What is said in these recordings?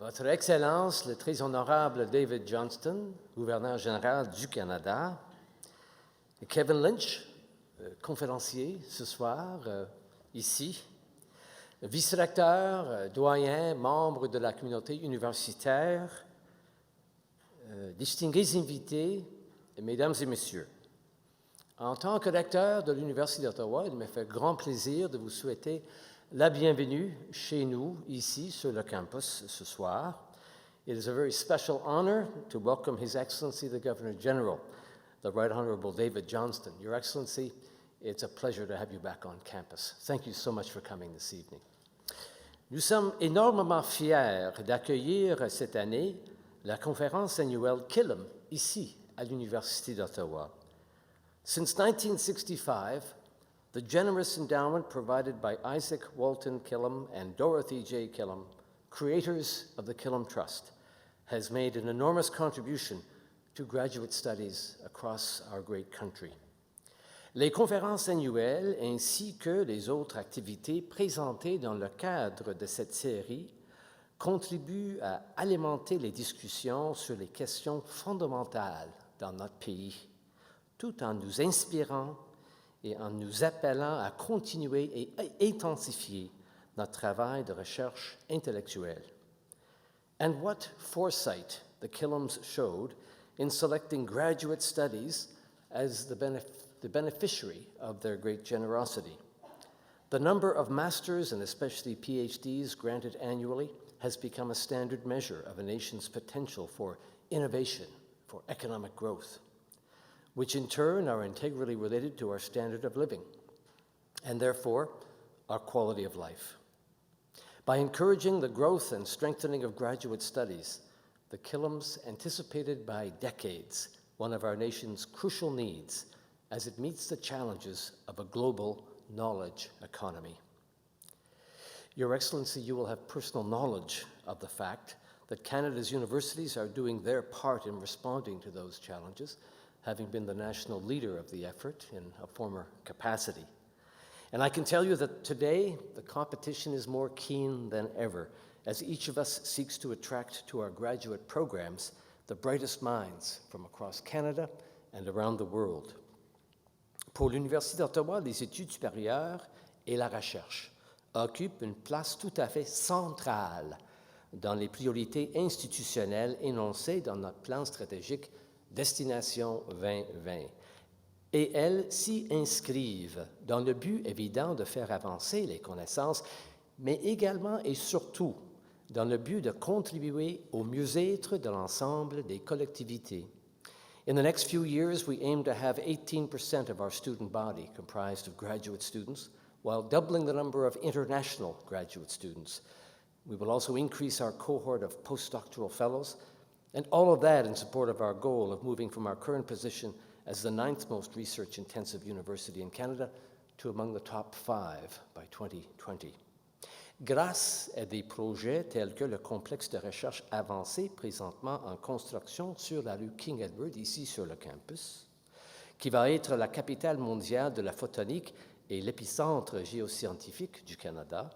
Votre Excellence, le très honorable David Johnston, gouverneur général du Canada, et Kevin Lynch, conférencier ce soir, ici, vice-recteur, doyen, membre de la communauté universitaire, distingués invités, mesdames et messieurs. En tant que recteur de l'Université d'Ottawa, il me fait grand plaisir de vous souhaiter la bienvenue chez nous, ici, sur le campus, ce soir. It is a very special honor to welcome His Excellency, the Governor General, the Right Honorable David Johnston. Your Excellency, it's a pleasure to have you back on campus. Thank you so much for coming this evening. Nous sommes énormément fiers d'accueillir cette année la conférence annuelle Killam, ici, à l'Université d'Ottawa. Since 1965, the generous endowment provided by Isaac Walton Killam and Dorothy J. Killam, creators of the Killam Trust, has made an enormous contribution to graduate studies across our great country. Les conférences annuelles ainsi que les autres activités présentées dans le cadre de cette série contribuent à alimenter les discussions sur les questions fondamentales dans notre pays, tout en nous inspirant et en nous appelant à continuer et intensifier notre travail de recherche intellectuelle. And what foresight the Killams showed in selecting graduate studies as the beneficiary of their great generosity. The number of masters and especially PhDs granted annually has become a standard measure of a nation's potential for innovation, for economic growth, which in turn are integrally related to our standard of living, and therefore our quality of life. By encouraging the growth and strengthening of graduate studies, the Killams anticipated by decades one of our nation's crucial needs as it meets the challenges of a global knowledge economy. Your Excellency, you will have personal knowledge of the fact that Canada's universities are doing their part in responding to those challenges, having been the national leader of the effort in a former capacity. And I can tell you that today, the competition is more keen than ever, as each of us seeks to attract to our graduate programs the brightest minds from across Canada and around the world. Pour l'Université d'Ottawa, les études supérieures et la recherche occupent une place tout à fait centrale dans les priorités institutionnelles énoncées dans notre plan stratégique Destination 2020. Et elles s'y inscrivent dans le but évident de faire avancer les connaissances, mais également et surtout dans le but de contribuer au mieux-être de l'ensemble des collectivités. In the next few years, we aim to have 18% of our student body comprised of graduate students, while doubling the number of international graduate students. We will also increase our cohort of postdoctoral fellows, and all of that in support of our goal of moving from our current position as the 9th most research-intensive university in Canada to among the top 5 by 2020. Grâce à des projets tels que le complexe de recherche avancé présentement en construction sur la rue King Edward, ici sur le campus, qui va être la capitale mondiale de la photonique et l'épicentre géoscientifique du Canada,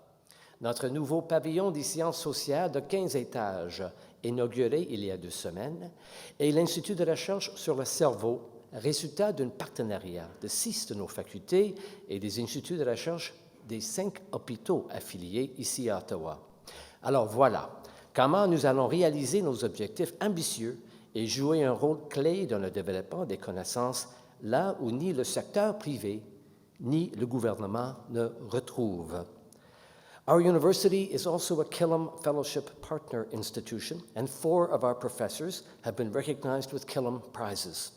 notre nouveau pavillon des sciences sociales de 15 étages, inauguré il y a 2 semaines, et l'Institut de recherche sur le cerveau, résultat d'un partenariat de 6 de nos facultés et des instituts de recherche des 5 hôpitaux affiliés ici à Ottawa. Alors voilà, comment nous allons réaliser nos objectifs ambitieux et jouer un rôle clé dans le développement des connaissances là où ni le secteur privé ni le gouvernement ne retrouvent. Our university is also a Killam Fellowship Partner Institution, and 4 of our professors have been recognized with Killam Prizes.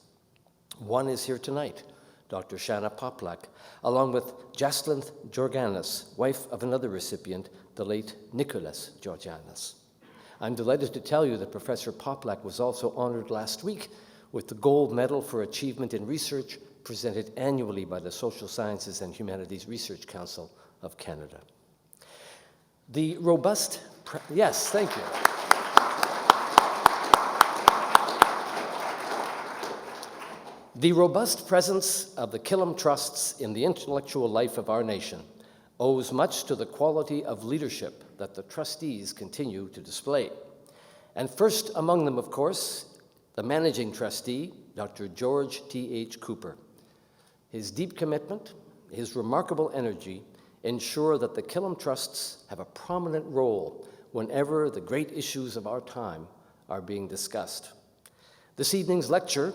One is here tonight, Dr. Shanna Poplak, along with Jaslyn Georganis, wife of another recipient, the late Nicholas Georganis. I'm delighted to tell you that Professor Poplak was also honored last week with the Gold Medal for Achievement in Research presented annually by the Social Sciences and Humanities Research Council of Canada. The robust, yes, thank you. The robust presence of the Killam Trusts in the intellectual life of our nation owes much to the quality of leadership that the trustees continue to display. And first among them, of course, the managing trustee, Dr. George T.H. Cooper. His deep commitment, his remarkable energy ensure that the Killam Trusts have a prominent role whenever the great issues of our time are being discussed. This evening's lecture,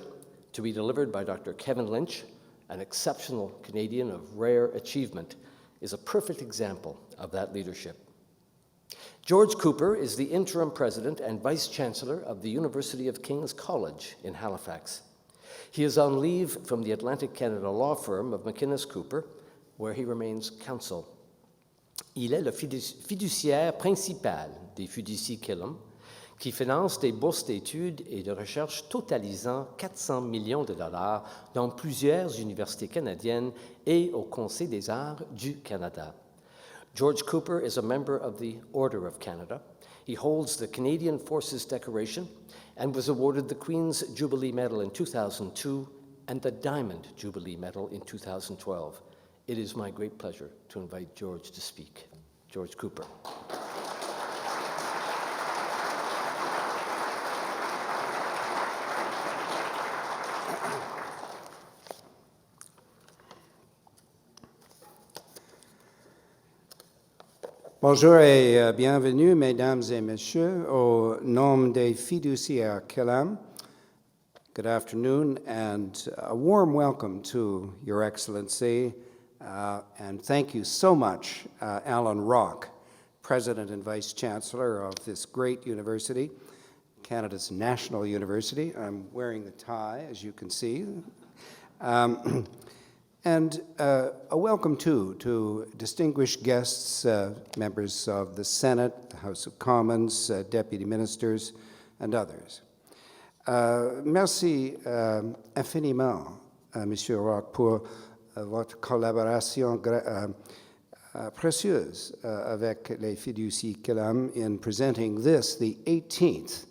to be delivered by Dr. Kevin Lynch, an exceptional Canadian of rare achievement, is a perfect example of that leadership. George Cooper is the interim president and vice chancellor of the University of King's College in Halifax. He is on leave from the Atlantic Canada law firm of McInnes Cooper, where he remains counsel. Il est le fiduciaire principal des fiducies Killam, qui finance des bourses d'études et de recherche totalisant 400 millions de dollars dans plusieurs universités canadiennes et au Conseil des arts du Canada. George Cooper is a member of the Order of Canada. He holds the Canadian Forces Decoration and was awarded the Queen's Jubilee Medal in 2002 and the Diamond Jubilee Medal in 2012. It is my great pleasure to invite George to speak. George Cooper. Bonjour et bienvenue, mesdames et messieurs, au nom des fiduciaires Killam. Good afternoon and a warm welcome to Your Excellency, and thank you so much, Alan Rock, President and Vice Chancellor of this great university, Canada's National University. I'm wearing the tie, as you can see. And a welcome, too, to distinguished guests, members of the Senate, the House of Commons, deputy ministers, and others. Merci infiniment, Monsieur Rock, pour votre collaboration précieuse avec les fiducies Killam in presenting this, the 18th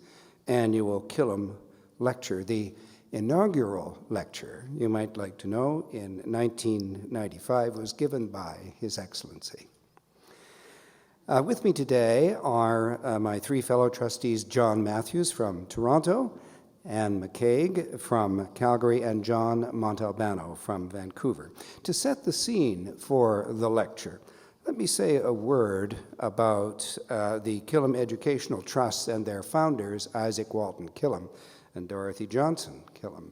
annual Killam Lecture, the inaugural lecture, you might like to know, in 1995 was given by His Excellency. With me today are my three fellow trustees, John Matthews from Toronto, Anne McCaig from Calgary, and John Montalbano from Vancouver. To set the scene for the lecture, let me say a word about the Killam Educational Trusts and their founders, Isaac Walton Killam and Dorothy Johnson Killam.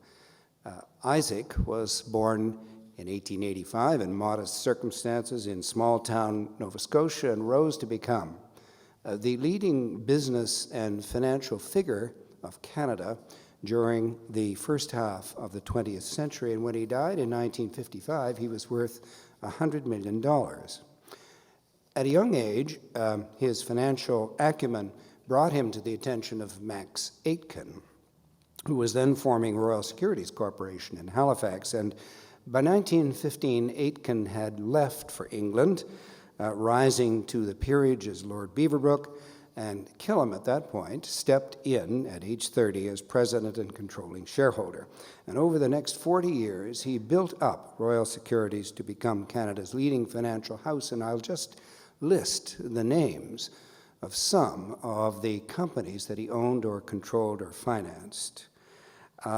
Isaac was born in 1885 in modest circumstances in small-town Nova Scotia and rose to become the leading business and financial figure of Canada during the first half of the 20th century. And when he died in 1955, he was worth $100 million. At a young age, his financial acumen brought him to the attention of Max Aitken, who was then forming Royal Securities Corporation in Halifax. And by 1915, Aitken had left for England, rising to the peerage as Lord Beaverbrook, and Killam at that point stepped in at age 30 as president and controlling shareholder. And over the next 40 years, he built up Royal Securities to become Canada's leading financial house, and I'll just list the names of some of the companies that he owned or controlled or financed.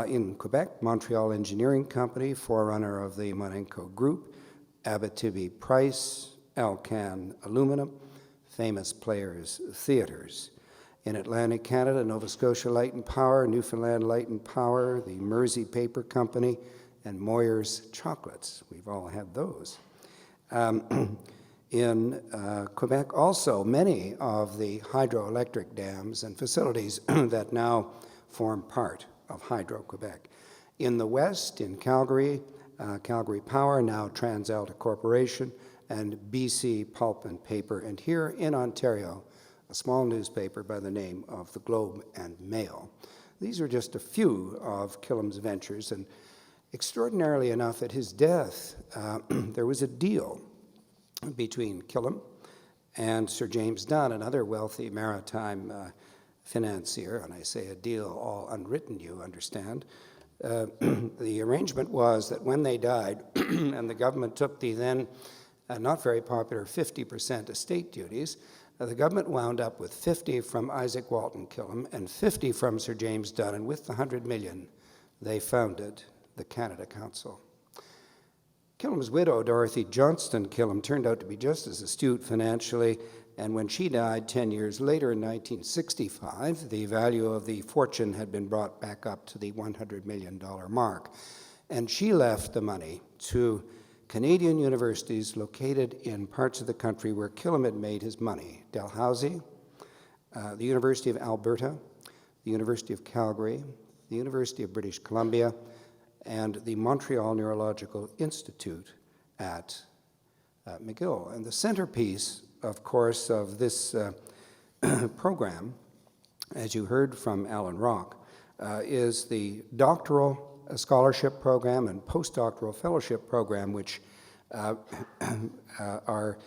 In Quebec, Montreal Engineering Company, forerunner of the Monenco Group, Abitibi Price, Alcan Aluminum, Famous Players Theatres. In Atlantic Canada, Nova Scotia Light and Power, Newfoundland Light and Power, the Mersey Paper Company, and Moyer's Chocolates. We've all had those. In Quebec, also, many of the hydroelectric dams and facilities that now form part of Hydro-Quebec. In the West, in Calgary, Calgary Power, now TransAlta Corporation, and BC Pulp and Paper, and here in Ontario, a small newspaper by the name of the Globe and Mail. These are just a few of Killam's ventures, and extraordinarily enough, at his death, there was a deal between Killam and Sir James Dunn, another wealthy maritime financier, and I say a deal all unwritten, you understand. The arrangement was that when they died and the government took the then not very popular 50% estate duties, the government wound up with 50 from Isaac Walton Killam and 50 from Sir James Dunn, and with the 100 million, they founded the Canada Council. Killam's widow, Dorothy Johnston Killam, turned out to be just as astute financially, and when she died 10 years later in 1965, the value of the fortune had been brought back up to the $100 million mark. And she left the money to Canadian universities located in parts of the country where Killam had made his money: Dalhousie, the University of Alberta, the University of Calgary, the University of British Columbia, and the Montreal Neurological Institute at McGill. And the centerpiece, of course, of this program, as you heard from Alan Rock, is the doctoral scholarship program and postdoctoral fellowship program, which are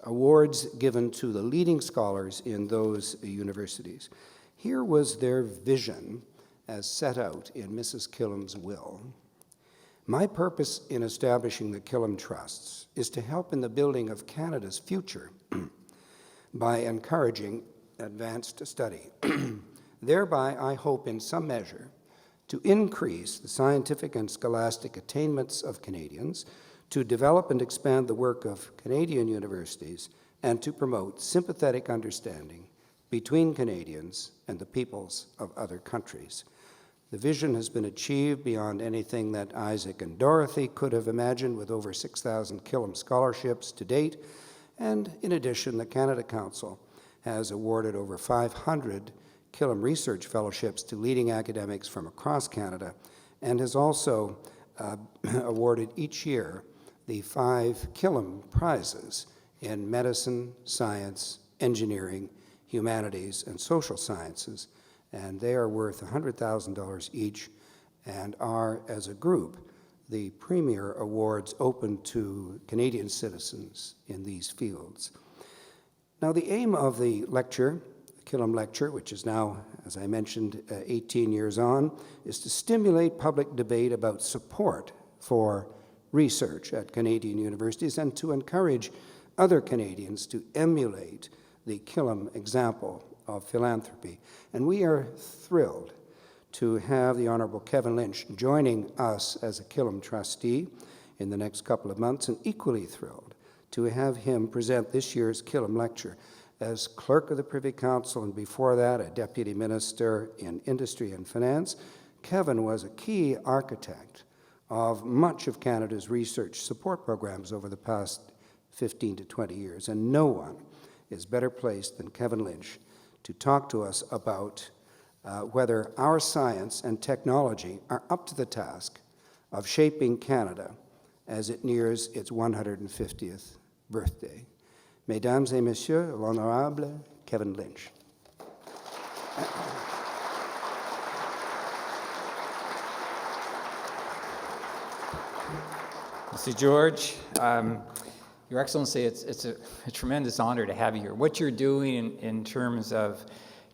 awards given to the leading scholars in those universities. Here was their vision as set out in Mrs. Killam's will. My purpose in establishing the Killam Trusts is to help in the building of Canada's future by encouraging advanced study. Thereby, I hope in some measure to increase the scientific and scholastic attainments of Canadians, to develop and expand the work of Canadian universities, and to promote sympathetic understanding between Canadians and the peoples of other countries. The vision has been achieved beyond anything that Isaac and Dorothy could have imagined, with over 6,000 Killam scholarships to date, and in addition, the Canada Council has awarded over 500 Killam Research Fellowships to leading academics from across Canada, and has also awarded each year the 5 Killam Prizes in medicine, science, engineering, humanities, and social sciences, and they are worth $100,000 each and are, as a group, the premier awards open to Canadian citizens in these fields. Now, the aim of the lecture, Killam Lecture, which is now, as I mentioned, 18 years on, is to stimulate public debate about support for research at Canadian universities and to encourage other Canadians to emulate the Killam example of philanthropy. And we are thrilled to have the Honourable Kevin Lynch joining us as a Killam trustee in the next couple of months, and equally thrilled to have him present this year's Killam Lecture. As Clerk of the Privy Council, and before that, a Deputy Minister in Industry and Finance, Kevin was a key architect of much of Canada's research support programs over the past 15 to 20 years, and no one is better placed than Kevin Lynch to talk to us about whether our science and technology are up to the task of shaping Canada as it nears its 150th birthday. Mesdames et Messieurs, l'Honorable Kevin Lynch. Mr. George, Your Excellency, it's a tremendous honor to have you here. What you're doing in terms of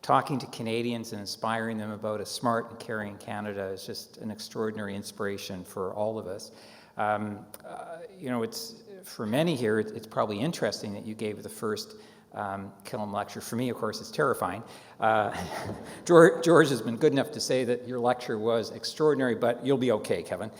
talking to Canadians and inspiring them about a smart and caring Canada is just an extraordinary inspiration for all of us. You know, it's for many here, it's probably interesting that you gave the first Killam lecture. For me, of course, it's terrifying. George has been good enough to say that your lecture was extraordinary, but you'll be okay, Kevin.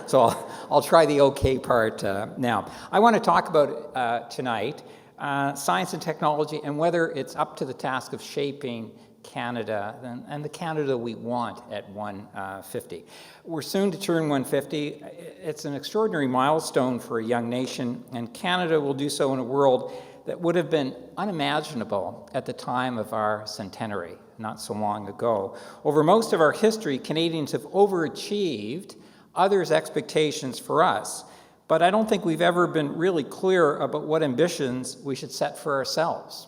So I'll try the okay part now. I want to talk about tonight science and technology and whether it's up to the task of shaping Canada and the Canada we want at 150. We're soon to turn 150. It's an extraordinary milestone for a young nation, and Canada will do so in a world that would have been unimaginable at the time of our centenary, not so long ago. Over most of our history, Canadians have overachieved others' expectations for us, but I don't think we've ever been really clear about what ambitions we should set for ourselves.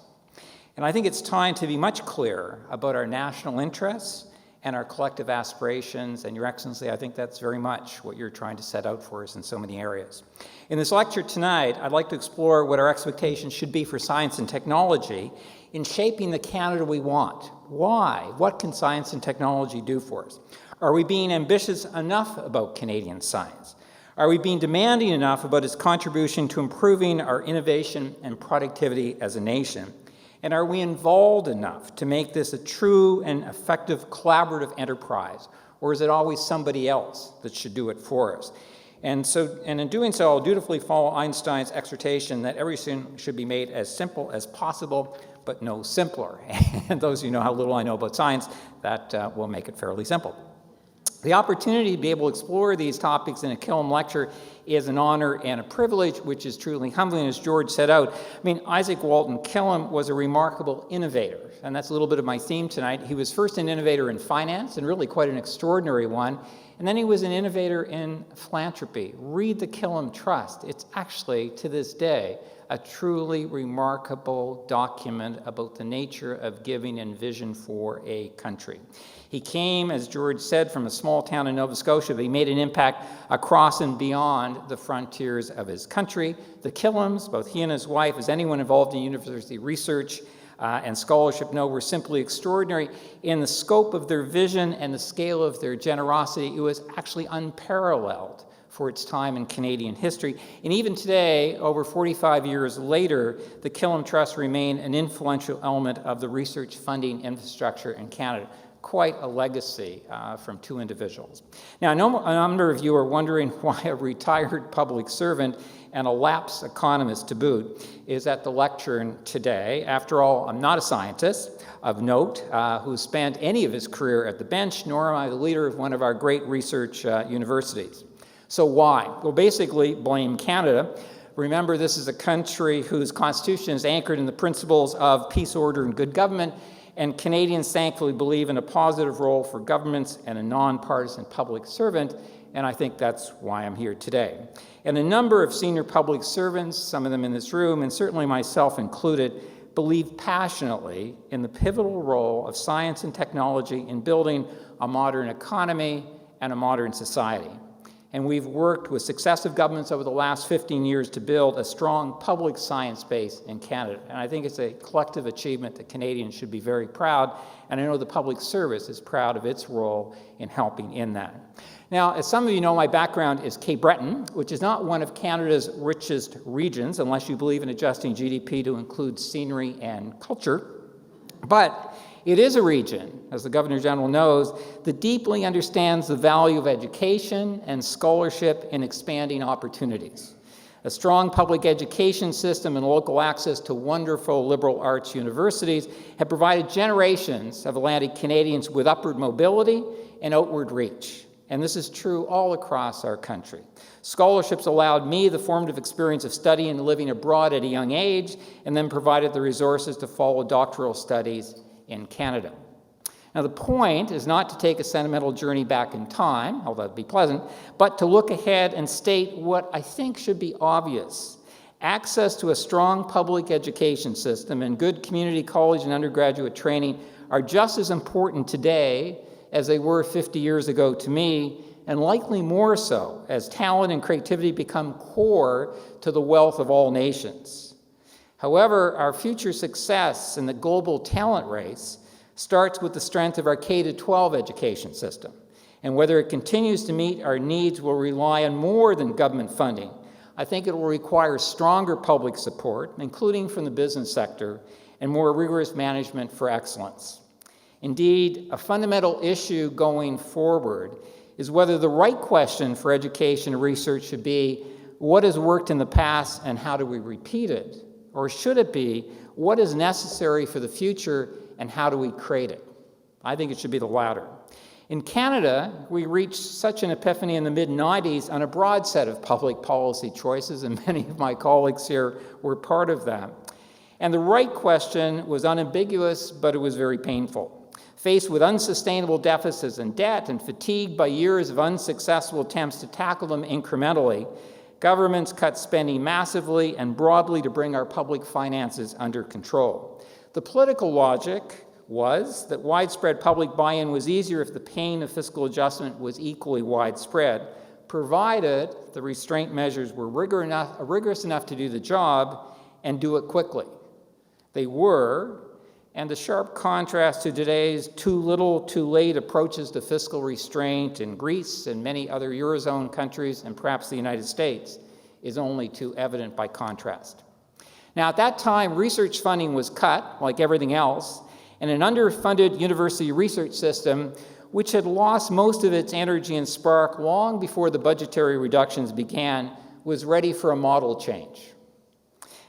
And I think it's time to be much clearer about our national interests and our collective aspirations, and Your Excellency, I think that's very much what you're trying to set out for us in so many areas. In this lecture tonight, I'd like to explore what our expectations should be for science and technology in shaping the Canada we want. Why? What can science and technology do for us? Are we being ambitious enough about Canadian science? Are we being demanding enough about its contribution to improving our innovation and productivity as a nation? And are we involved enough to make this a true and effective collaborative enterprise? Or is it always somebody else that should do it for us? And in doing so, I'll dutifully follow Einstein's exhortation that everything should be made as simple as possible, but no simpler. And those of you know how little I know about science, that will make it fairly simple. The opportunity to be able to explore these topics in a Killam lecture is an honor and a privilege, which is truly humbling, as George set out. I mean, Isaac Walton Killam was a remarkable innovator, and that's a little bit of my theme tonight. He was first an innovator in finance, and really quite an extraordinary one, and then he was an innovator in philanthropy. Read the Killam Trust. It's actually, to this day, a truly remarkable document about the nature of giving and vision for a country. He came, as George said, from a small town in Nova Scotia, but he made an impact across and beyond the frontiers of his country. The Killams, both he and his wife, as anyone involved in university research and scholarship know, were simply extraordinary in the scope of their vision and the scale of their generosity. It was actually unparalleled for its time in Canadian history. And even today, over 45 years later, the Killam Trust remain an influential element of the research funding infrastructure in Canada. Quite a legacy from two individuals. Now, I know a number of you are wondering why a retired public servant and a lapsed economist to boot is at the lectern today. After all, I'm not a scientist of note who spent any of his career at the bench, nor am I the leader of one of our great research universities. So why? Well, basically, blame Canada. Remember, this is a country whose constitution is anchored in the principles of peace, order, and good government, and Canadians thankfully believe in a positive role for governments and a nonpartisan public servant, and I think that's why I'm here today. And a number of senior public servants, some of them in this room, and certainly myself included, believe passionately in the pivotal role of science and technology in building a modern economy and a modern society. And we've worked with successive governments over the last 15 years to build a strong public science base in Canada. And I think it's a collective achievement that Canadians should be very proud, and I know the public service is proud of its role in helping in that. Now, as some of you know, my background is Cape Breton, which is not one of Canada's richest regions, unless you believe in adjusting GDP to include scenery and culture. But it is a region, as the Governor General knows, that deeply understands the value of education and scholarship in expanding opportunities. A strong public education system and local access to wonderful liberal arts universities have provided generations of Atlantic Canadians with upward mobility and outward reach. And this is true all across our country. Scholarships allowed me the formative experience of studying and living abroad at a young age, and then provided the resources to follow doctoral studies in Canada. Now, the point is not to take a sentimental journey back in time, although that'd be pleasant, but to look ahead and state what I think should be obvious. Access to a strong public education system and good community college and undergraduate training are just as important today as they were 50 years ago to me, and likely more so as talent and creativity become core to the wealth of all nations. However, our future success in the global talent race starts with the strength of our K-12 education system, and whether it continues to meet our needs will rely on more than government funding. I think it will require stronger public support, including from the business sector, and more rigorous management for excellence. Indeed, a fundamental issue going forward is whether the right question for education and research should be, what has worked in the past and how do we repeat it? Or should it be, what is necessary for the future and how do we create it? I think it should be the latter. In Canada, we reached such an epiphany in the mid-90s on a broad set of public policy choices, and many of my colleagues here were part of that. And the right question was unambiguous, but it was very painful. Faced with unsustainable deficits and debt and fatigued by years of unsuccessful attempts to tackle them incrementally, governments cut spending massively and broadly to bring our public finances under control. The political logic was that widespread public buy-in was easier if the pain of fiscal adjustment was equally widespread, provided the restraint measures were rigorous enough to do the job and do it quickly. They were, and the sharp contrast to today's too little, too late approaches to fiscal restraint in Greece and many other Eurozone countries, and perhaps the United States, is only too evident by contrast. Now, at that time, research funding was cut, like everything else, and an underfunded university research system, which had lost most of its energy and spark long before the budgetary reductions began, was ready for a model change.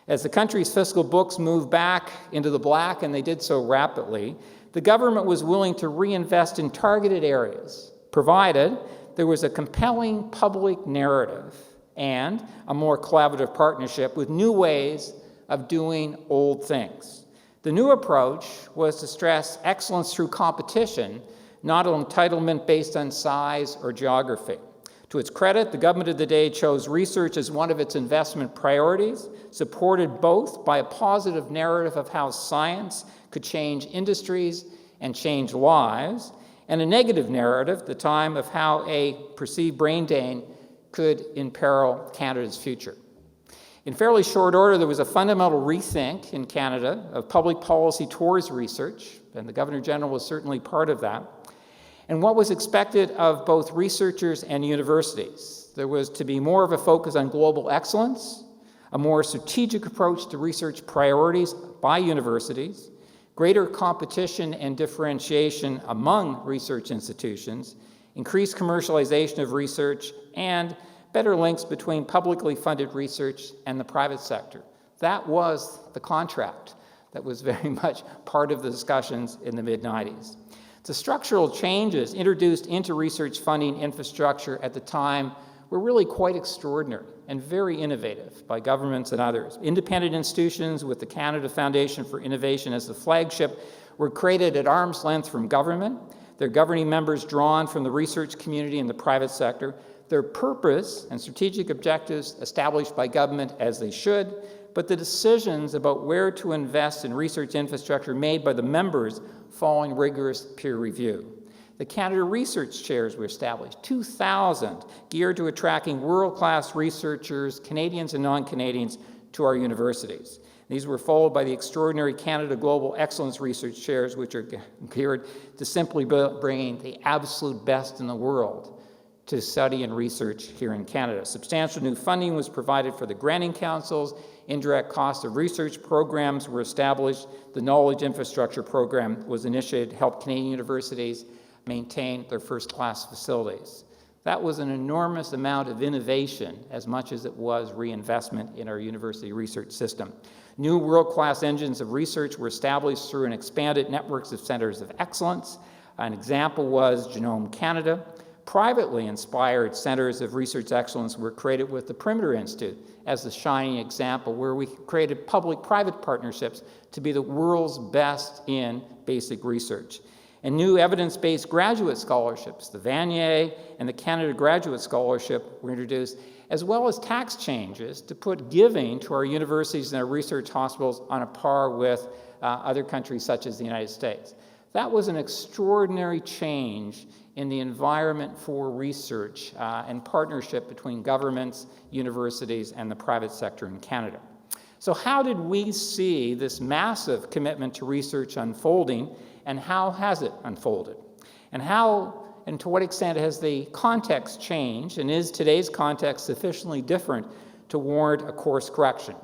As the country's fiscal books moved back into the black, and they did so rapidly, the government was willing to reinvest in targeted areas, provided there was a compelling public narrative and a more collaborative partnership with new ways of doing old things. The new approach was to stress excellence through competition, not an entitlement based on size or geography. To its credit, the government of the day chose research as one of its investment priorities, supported both by a positive narrative of how science could change industries and change lives, and a negative narrative at the time of how a perceived brain drain could imperil Canada's future. In fairly short order, there was a fundamental rethink in Canada of public policy towards research, and the Governor General was certainly part of that, and what was expected of both researchers and universities. There was to be more of a focus on global excellence, a more strategic approach to research priorities by universities, greater competition and differentiation among research institutions, increased commercialization of research, and better links between publicly funded research and the private sector. That was the contract that was very much part of the discussions in the mid-90s. The structural changes introduced into research funding infrastructure at the time were really quite extraordinary and very innovative by governments and others. Independent institutions with the Canada Foundation for Innovation as the flagship were created at arm's length from government, their governing members drawn from the research community and the private sector, their purpose and strategic objectives established by government as they should, but the decisions about where to invest in research infrastructure made by the members following rigorous peer review. The Canada Research Chairs were established, 2,000, geared to attracting world-class researchers, Canadians and non-Canadians, to our universities. These were followed by the extraordinary Canada Global Excellence Research Chairs, which are geared to simply bringing the absolute best in the world to study and research here in Canada. Substantial new funding was provided for the granting councils, indirect cost of research programs were established, the Knowledge Infrastructure Program was initiated to help Canadian universities maintain their first-class facilities. That was an enormous amount of innovation as much as it was reinvestment in our university research system. New world-class engines of research were established through an expanded networks of centers of excellence. An example was Genome Canada. Privately inspired centers of research excellence were created with the Perimeter Institute as the shining example, where we created public-private partnerships to be the world's best in basic research. And new evidence-based graduate scholarships, the Vanier and the Canada Graduate Scholarship, were introduced, as well as tax changes to put giving to our universities and our research hospitals on a par with other countries such as the United States. That was an extraordinary change in the environment for research and partnership between governments, universities, and the private sector in Canada. So how did we see this massive commitment to research unfolding, and how has it unfolded? And how and to what extent has the context changed, and is today's context sufficiently different to warrant a course correction?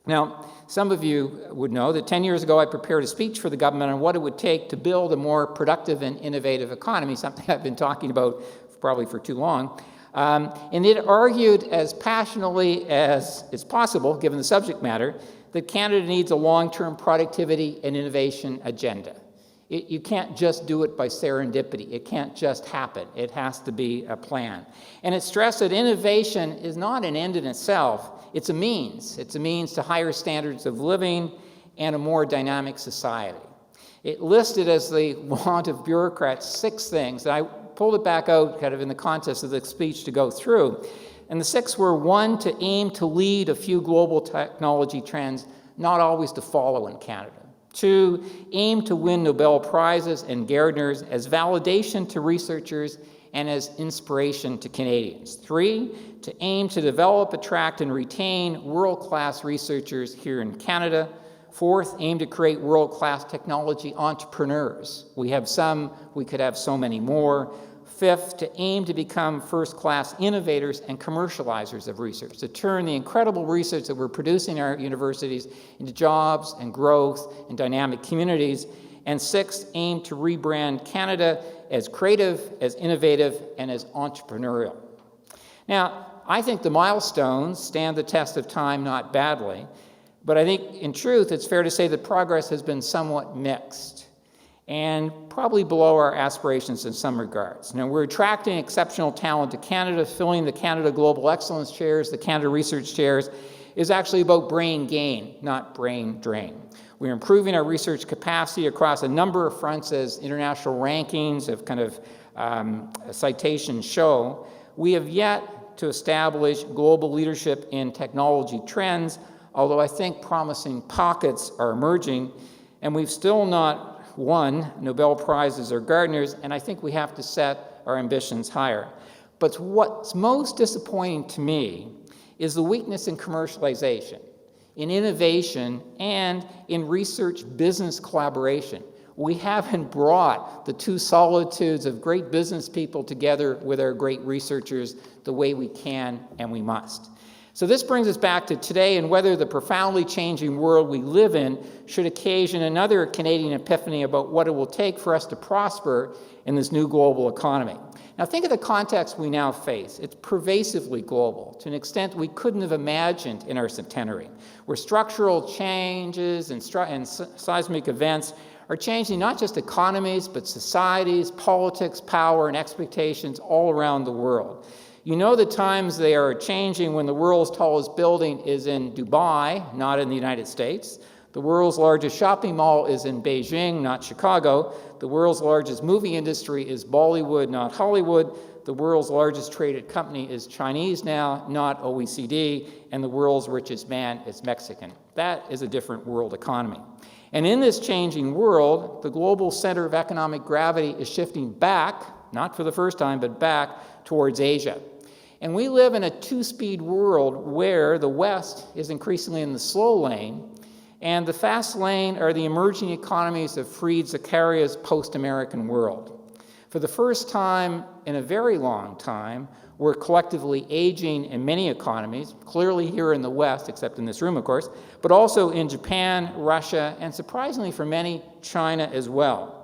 Now, some of you would know that 10 years ago I prepared a speech for the government on what it would take to build a more productive and innovative economy, something I've been talking about probably for too long. And it argued as passionately as is possible, given the subject matter, that Canada needs a long-term productivity and innovation agenda. You can't just do it by serendipity. It can't just happen. It has to be a plan. And it stressed that innovation is not an end in itself. It's a means. It's a means to higher standards of living and a more dynamic society. It listed as the want of bureaucrats 6 things, and I pulled it back out kind of in the context of the speech to go through. And the 6 were: 1, to aim to lead a few global technology trends, not always to follow in Canada. 2, aim to win Nobel Prizes and Gairdners as validation to researchers and as inspiration to Canadians. 3, to aim to develop, attract, and retain world-class researchers here in Canada. Fourth, aim to create world-class technology entrepreneurs. We have some, we could have so many more. Fifth, to aim to become first-class innovators and commercializers of research, to turn the incredible research that we're producing in our universities into jobs and growth and dynamic communities. And sixth, aim to rebrand Canada as creative, as innovative, and as entrepreneurial. Now, I think the milestones stand the test of time not badly, but I think in truth it's fair to say that progress has been somewhat mixed and probably below our aspirations in some regards. Now, we're attracting exceptional talent to Canada. Filling the Canada Global Excellence Chairs, the Canada Research Chairs, is actually about brain gain, not brain drain. We're improving our research capacity across a number of fronts, as international rankings of citations show. We have yet to establish global leadership in technology trends, although I think promising pockets are emerging, and we've still not won Nobel Prizes or Gardners, and I think we have to set our ambitions higher. But what's most disappointing to me is the weakness in commercialization, in innovation, and in research business collaboration. We haven't brought the two solitudes of great business people together with our great researchers the way we can and we must. So this brings us back to today and whether the profoundly changing world we live in should occasion another Canadian epiphany about what it will take for us to prosper in this new global economy. Now think of the context we now face. It's pervasively global to an extent we couldn't have imagined in our centenary, where structural changes and seismic events are changing not just economies, but societies, politics, power, and expectations all around the world. You know the times they are changing when the world's tallest building is in Dubai, not in the United States. The world's largest shopping mall is in Beijing, not Chicago. The world's largest movie industry is Bollywood, not Hollywood. The world's largest traded company is Chinese now, not OECD. And the world's richest man is Mexican. That is a different world economy. And in this changing world, the global center of economic gravity is shifting back, not for the first time, but back towards Asia. And we live in a two-speed world where the West is increasingly in the slow lane, and the fast lane are the emerging economies of Fried Zakaria's post-American world. For the first time in a very long time, we're collectively aging in many economies, clearly here in the West, except in this room, of course, but also in Japan, Russia, and surprisingly for many, China as well.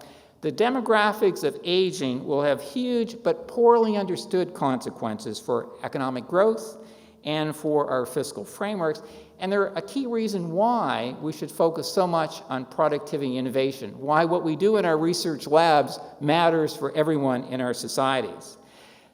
The demographics of aging will have huge but poorly understood consequences for economic growth and for our fiscal frameworks, and they're a key reason why we should focus so much on productivity and innovation, why what we do in our research labs matters for everyone in our societies.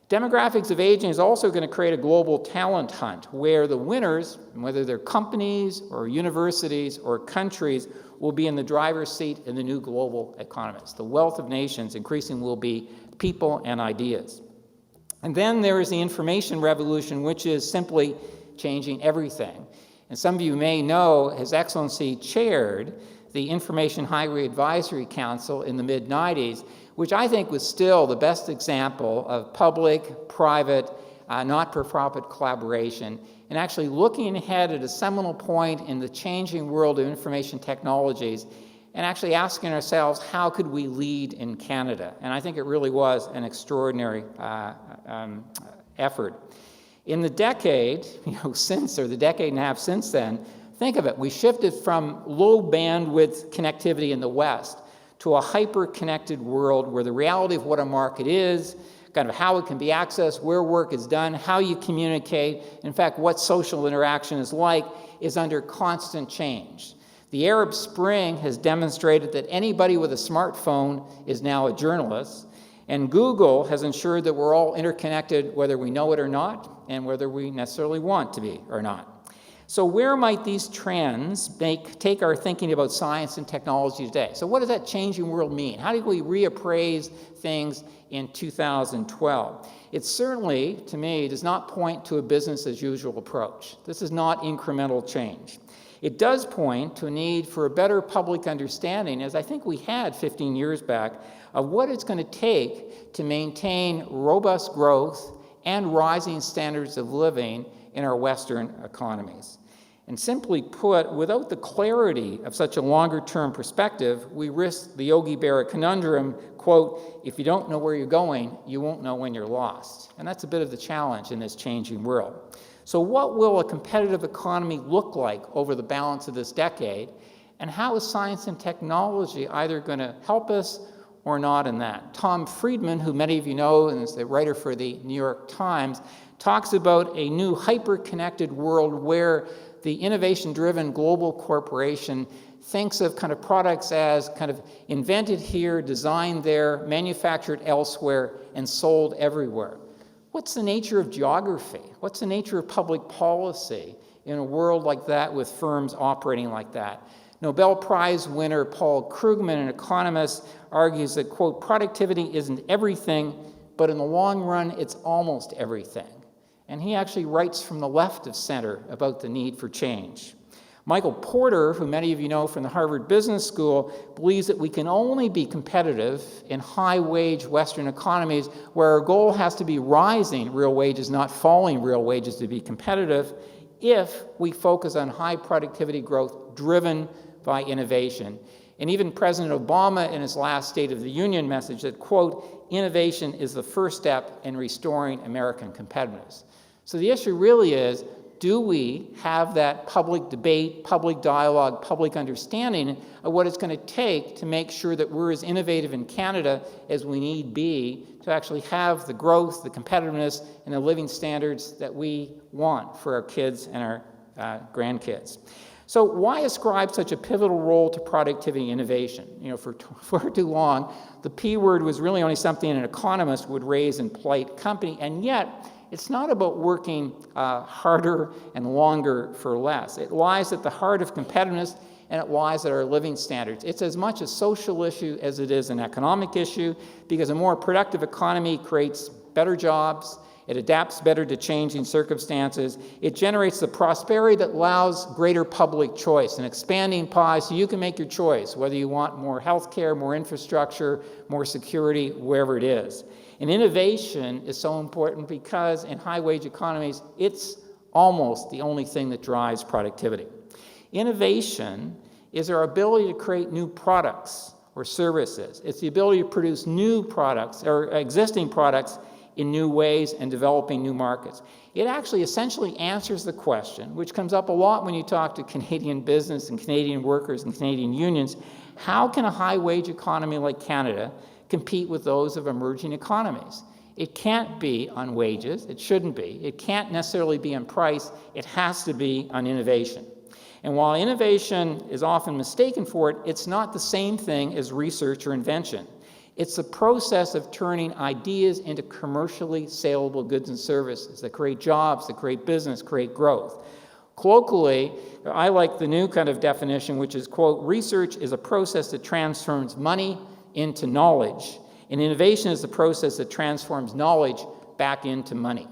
Demographics of aging is also going to create a global talent hunt where the winners, whether they're companies or universities or countries, will be in the driver's seat in the new global economies. The wealth of nations increasingly will be people and ideas. And then there is the information revolution, which is simply changing everything. And some of you may know His Excellency chaired the Information Highway Advisory Council in the mid-90s, which I think was still the best example of public-private, not-for-profit collaboration, and actually looking ahead at a seminal point in the changing world of information technologies and actually asking ourselves, how could we lead in Canada? And I think it really was an extraordinary effort. In the decade, since, or the decade and a half since then, think of it, we shifted from low bandwidth connectivity in the West to a hyper-connected world where the reality of what a market is, kind of how it can be accessed, where work is done, how you communicate, in fact, what social interaction is like, is under constant change. The Arab Spring has demonstrated that anybody with a smartphone is now a journalist, and Google has ensured that we're all interconnected whether we know it or not, and whether we necessarily want to be or not. So where might these trends take our thinking about science and technology today? So what does that changing world mean? How do we reappraise things in 2012? It certainly, to me, does not point to a business as usual approach. This is not incremental change. It does point to a need for a better public understanding, as I think we had 15 years back, of what it's going to take to maintain robust growth and rising standards of living in our Western economies. And simply put, without the clarity of such a longer-term perspective, we risk the Yogi Berra conundrum, quote, if you don't know where you're going, you won't know when you're lost. And that's a bit of the challenge in this changing world. So what will a competitive economy look like over the balance of this decade? And how is science and technology either going to help us or not in that? Tom Friedman, who many of you know and is the writer for the New York Times, talks about a new hyper-connected world where the innovation-driven global corporation thinks of kind of products as kind of invented here, designed there, manufactured elsewhere, and sold everywhere. What's the nature of geography? What's the nature of public policy in a world like that with firms operating like that? Nobel Prize winner Paul Krugman, an economist, argues that, quote, productivity isn't everything, but in the long run, it's almost everything. And he actually writes from the left of center about the need for change. Michael Porter, who many of you know from the Harvard Business School, believes that we can only be competitive in high-wage Western economies where our goal has to be rising real wages, not falling real wages to be competitive, if we focus on high productivity growth driven by innovation. And even President Obama in his last State of the Union message said, quote, innovation is the first step in restoring American competitiveness. So the issue really is, do we have that public debate, public dialogue, public understanding of what it's going to take to make sure that we're as innovative in Canada as we need be to actually have the growth, the competitiveness, and the living standards that we want for our kids and our grandkids? So why ascribe such a pivotal role to productivity and innovation? You know, for too long, the P word was really only something an economist would raise in polite company, and yet it's not about working harder and longer for less. It lies at the heart of competitiveness, and it lies at our living standards. It's as much a social issue as it is an economic issue, because a more productive economy creates better jobs, it adapts better to changing circumstances, it generates the prosperity that allows greater public choice, an expanding pie so you can make your choice, whether you want more health care, more infrastructure, more security, wherever it is. And innovation is so important because in high-wage economies, it's almost the only thing that drives productivity. Innovation is our ability to create new products or services. It's the ability to produce new products or existing products in new ways and developing new markets. It actually essentially answers the question, which comes up a lot when you talk to Canadian business and Canadian workers and Canadian unions, how can a high-wage economy like Canada compete with those of emerging economies? It can't be on wages, it shouldn't be. It can't necessarily be on price, it has to be on innovation. And while innovation is often mistaken for it, it's not the same thing as research or invention. It's the process of turning ideas into commercially saleable goods and services that create jobs, that create business, create growth. Colloquially, I like the new kind of definition, which is, quote, research is a process that transforms money into knowledge, and innovation is the process that transforms knowledge back into money.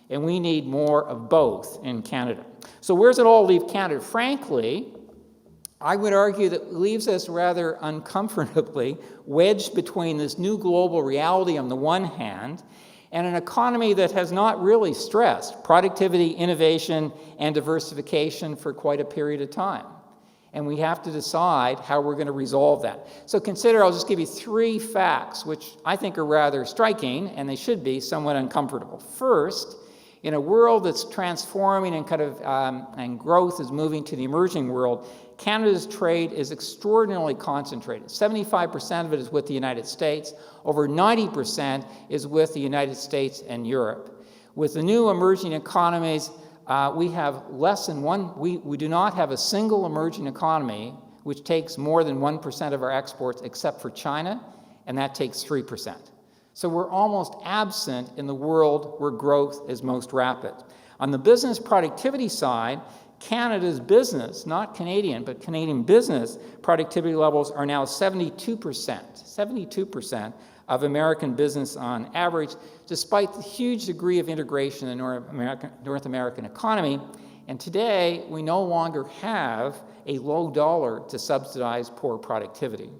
And we need more of both in Canada. So where does it all leave Canada? Frankly, I would argue that it leaves us rather uncomfortably wedged between this new global reality on the one hand and an economy that has not really stressed productivity, innovation, and diversification for quite a period of time. And we have to decide how we're going to resolve that. So consider, I'll just give you 3 facts, which I think are rather striking, and they should be somewhat uncomfortable. First, in a world that's transforming and and growth is moving to the emerging world, Canada's trade is extraordinarily concentrated. 75% of it is with the United States. Over 90% is with the United States and Europe. With the new emerging economies, we have less than we do not have a single emerging economy which takes more than 1% of our exports except for China, and that takes 3%. So we're almost absent in the world where growth is most rapid. On the business productivity side, Canada's business, not Canadian, but Canadian business productivity levels are now 72% of American business on average, despite the huge degree of integration in the North American economy. And today, we no longer have a low dollar to subsidize poor productivity.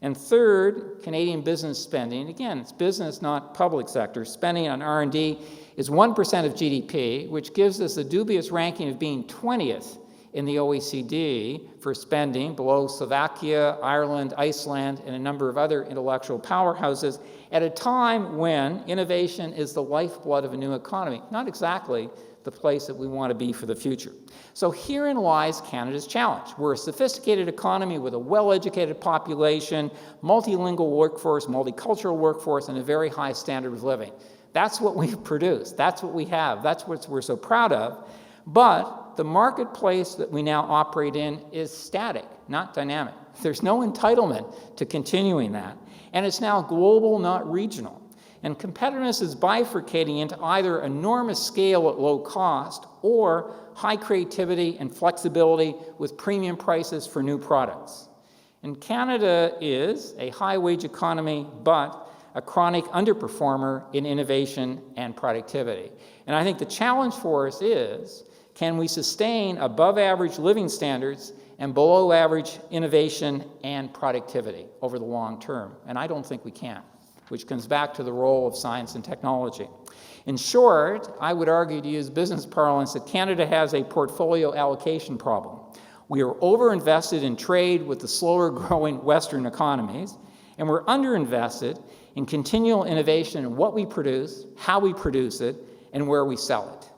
And third, Canadian business spending, again, it's business, not public sector, spending on R&D is 1% of GDP, which gives us a dubious ranking of being 20th in the OECD for spending, below Slovakia, Ireland, Iceland, and a number of other intellectual powerhouses, at a time when innovation is the lifeblood of a new economy. Not exactly the place that we want to be for the future. So herein lies Canada's challenge. We're a sophisticated economy with a well-educated population, multilingual workforce, multicultural workforce, and a very high standard of living. That's what we produce. That's what we have. That's what we're so proud of. But the marketplace that we now operate in is static, not dynamic. There's no entitlement to continuing that. And it's now global, not regional. And competitiveness is bifurcating into either enormous scale at low cost or high creativity and flexibility with premium prices for new products. And Canada is a high-wage economy, but a chronic underperformer in innovation and productivity. And I think the challenge for us is, can we sustain above-average living standards and below-average innovation and productivity over the long term? And I don't think we can, which comes back to the role of science and technology. In short, I would argue, to use business parlance, that Canada has a portfolio allocation problem. We are overinvested in trade with the slower-growing Western economies, and we're underinvested in continual innovation in what we produce, how we produce it, and where we sell it.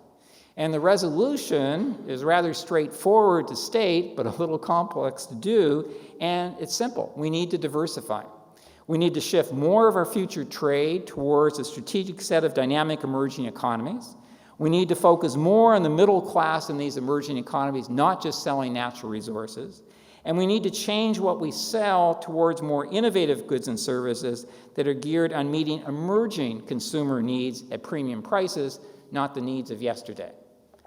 And the resolution is rather straightforward to state, but a little complex to do, and it's simple. We need to diversify. We need to shift more of our future trade towards a strategic set of dynamic emerging economies. We need to focus more on the middle class in these emerging economies, not just selling natural resources. And we need to change what we sell towards more innovative goods and services that are geared on meeting emerging consumer needs at premium prices, not the needs of yesterday.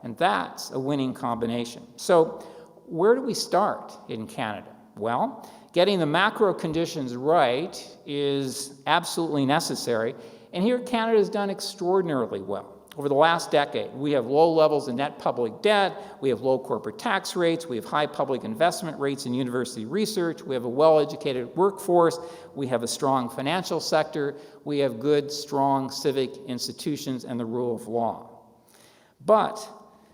And that's a winning combination. So where do we start in Canada? Well, getting the macro conditions right is absolutely necessary. And here Canada has done extraordinarily well. Over the last decade, we have low levels of net public debt, we have low corporate tax rates, we have high public investment rates in university research, we have a well-educated workforce, we have a strong financial sector, we have good, strong civic institutions and the rule of law. But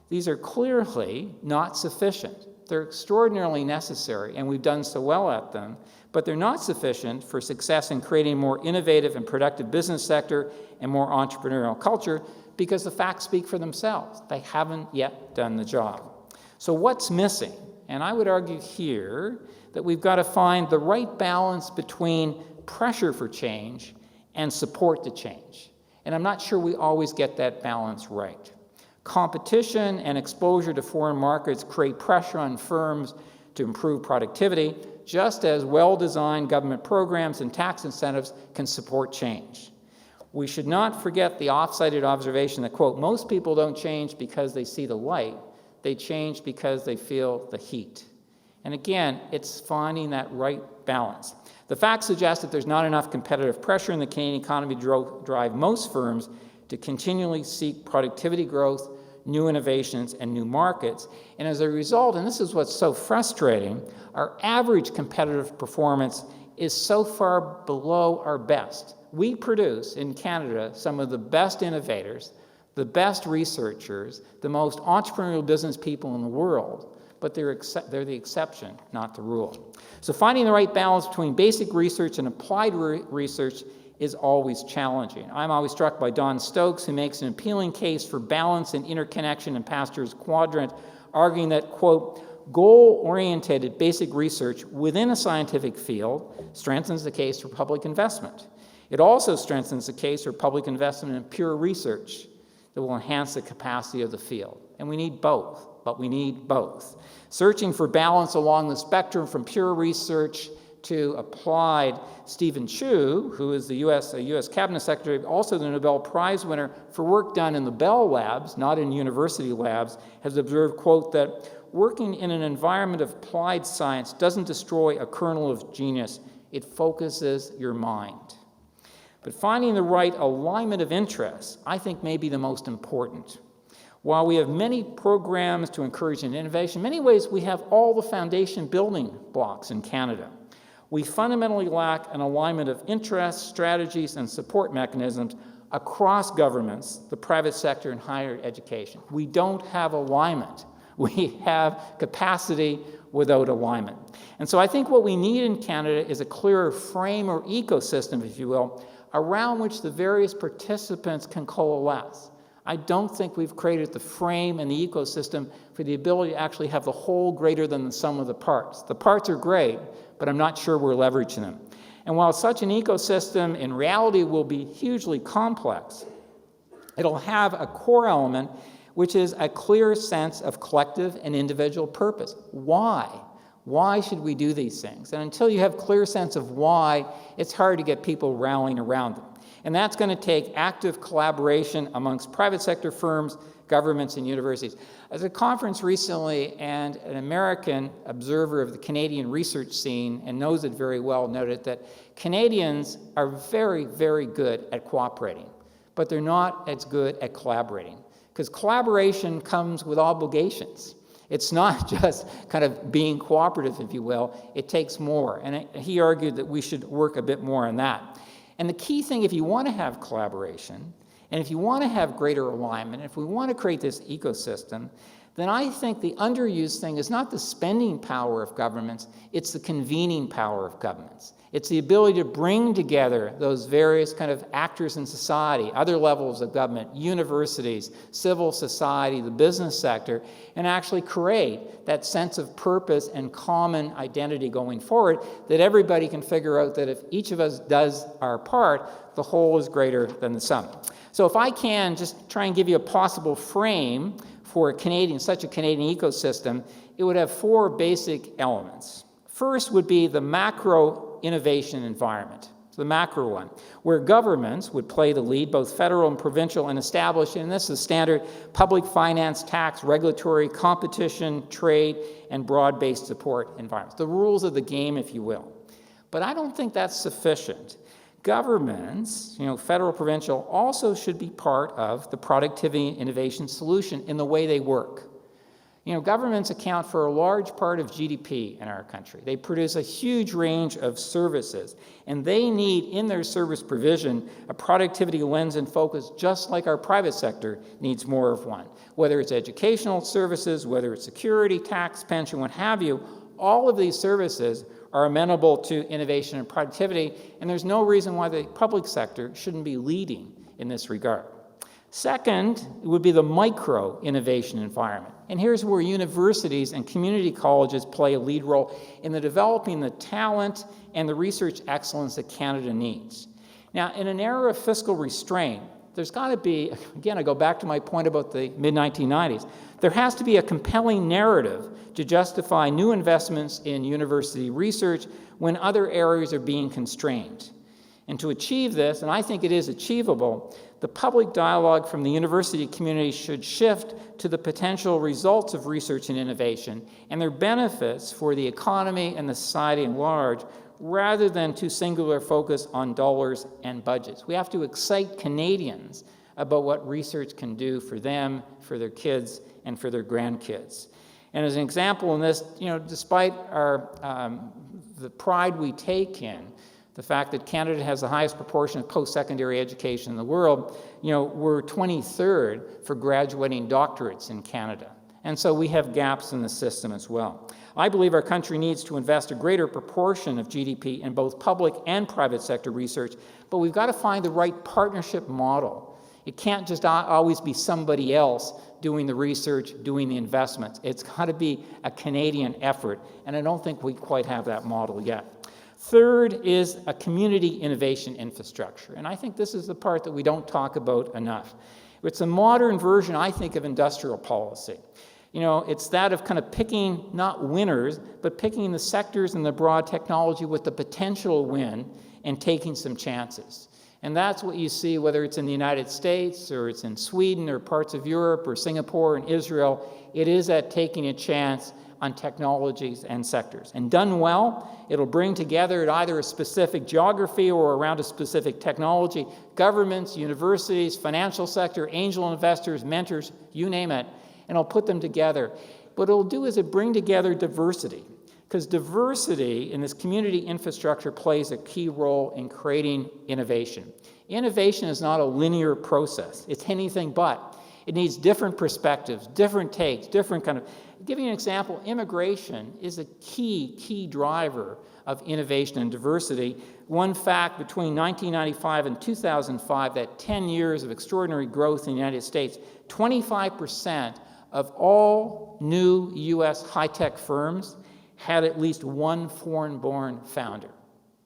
these are clearly not sufficient. They're extraordinarily necessary, and we've done so well at them, but they're not sufficient for success in creating a more innovative and productive business sector and more entrepreneurial culture, because the facts speak for themselves. They haven't yet done the job. So what's missing? And I would argue here that we've got to find the right balance between pressure for change and support to change. And I'm not sure we always get that balance right. Competition and exposure to foreign markets create pressure on firms to improve productivity, just as well-designed government programs and tax incentives can support change. We should not forget the oft-cited observation that, quote, most people don't change because they see the light, they change because they feel the heat. And again, it's finding that right balance. The facts suggest that there's not enough competitive pressure in the Canadian economy to drive most firms to continually seek productivity growth, new innovations, and new markets. And as a result, and this is what's so frustrating, our average competitive performance is so far below our best. We produce in Canada some of the best innovators, the best researchers, the most entrepreneurial business people in the world, but they're the exception, not the rule. So finding the right balance between basic research and applied research is always challenging. I'm always struck by Don Stokes, who makes an appealing case for balance and interconnection in Pasteur's quadrant, arguing that, quote, goal-oriented basic research within a scientific field strengthens the case for public investment. It also strengthens the case for public investment in pure research that will enhance the capacity of the field. And we need both, but we need both. Searching for balance along the spectrum from pure research to applied, Stephen Chu, who is a U.S. Cabinet Secretary, also the Nobel Prize winner for work done in the Bell Labs, not in university labs, has observed, quote, that working in an environment of applied science doesn't destroy a kernel of genius, it focuses your mind. But finding the right alignment of interests, I think, may be the most important. While we have many programs to encourage innovation, in many ways we have all the foundation building blocks in Canada. We fundamentally lack an alignment of interests, strategies, and support mechanisms across governments, the private sector, and higher education. We don't have alignment We have capacity without alignment. And so I think what we need in Canada is a clearer frame or ecosystem, if you will, around which the various participants can coalesce. I don't think we've created the frame and the ecosystem for the ability to actually have the whole greater than the sum of the parts. The parts are great, but I'm not sure we're leveraging them. And while such an ecosystem in reality will be hugely complex, it'll have a core element which is a clear sense of collective and individual purpose. Why? Why should we do these things? And until you have a clear sense of why, it's hard to get people rallying around them. And that's going to take active collaboration amongst private sector firms, governments, and universities. At a conference recently, and an American observer of the Canadian research scene, and knows it very well, noted that Canadians are very, very good at cooperating, but they're not as good at collaborating. Because collaboration comes with obligations. It's not just kind of being cooperative, if you will. It takes more. And he argued that we should work a bit more on that. And the key thing, if you want to have collaboration, and if you want to have greater alignment, if we want to create this ecosystem, then I think the underused thing is not the spending power of governments, it's the convening power of governments. It's the ability to bring together those various kind of actors in society, other levels of government, universities, civil society, the business sector, and actually create that sense of purpose and common identity going forward that everybody can figure out that if each of us does our part, the whole is greater than the sum. So if I can just try and give you a possible frame for such a Canadian ecosystem, it would have four basic elements. First would be the macro innovation environment, the macro one, where governments would play the lead, both federal and provincial, and establish, and this is standard, public finance, tax, regulatory, competition, trade, and broad-based support environments. The rules of the game, if you will. But I don't think that's sufficient. Governments, federal, provincial, also should be part of the productivity and innovation solution in the way they work. Governments account for a large part of GDP in our country. They produce a huge range of services, and they need, in their service provision, a productivity lens and focus, just like our private sector needs more of one. Whether it's educational services, whether it's security, tax, pension, what have you, all of these services are amenable to innovation and productivity, and there's no reason why the public sector shouldn't be leading in this regard. Second, it would be the micro-innovation environment. And here's where universities and community colleges play a lead role in the developing the talent and the research excellence that Canada needs. Now, in an era of fiscal restraint, there's got to be, again, I go back to my point about the mid-1990s, there has to be a compelling narrative to justify new investments in university research when other areas are being constrained. And to achieve this, and I think it is achievable, the public dialogue from the university community should shift to the potential results of research and innovation and their benefits for the economy and the society at large, rather than to singular focus on dollars and budgets. We have to excite Canadians about what research can do for them, for their kids, and for their grandkids. And as an example in this, despite the pride we take in the fact that Canada has the highest proportion of post-secondary education in the world, we're 23rd for graduating doctorates in Canada. And so we have gaps in the system as well. I believe our country needs to invest a greater proportion of GDP in both public and private sector research, but we've got to find the right partnership model. It can't just always be somebody else doing the research, doing the investments. It's got to be a Canadian effort, and I don't think we quite have that model yet. Third is a community innovation infrastructure, and I think this is the part that we don't talk about enough. It's a modern version, I think, of industrial policy. It's that of kind of picking, not winners, but picking the sectors in the broad technology with the potential to win and taking some chances. And that's what you see, whether it's in the United States or it's in Sweden or parts of Europe or Singapore and Israel. It is at taking a chance on technologies and sectors. And done well, it'll bring together at either a specific geography or around a specific technology, governments, universities, financial sector, angel investors, mentors, you name it, and I'll put them together. What it'll do is it bring together diversity, because diversity in this community infrastructure plays a key role in creating innovation. Innovation is not a linear process. It's anything but. It needs different perspectives, different takes, different kind of give you an example, immigration is a key driver of innovation and diversity. One fact, between 1995 and 2005, that 10 years of extraordinary growth in the United States, 25% of all new U.S. high-tech firms had at least one foreign-born founder.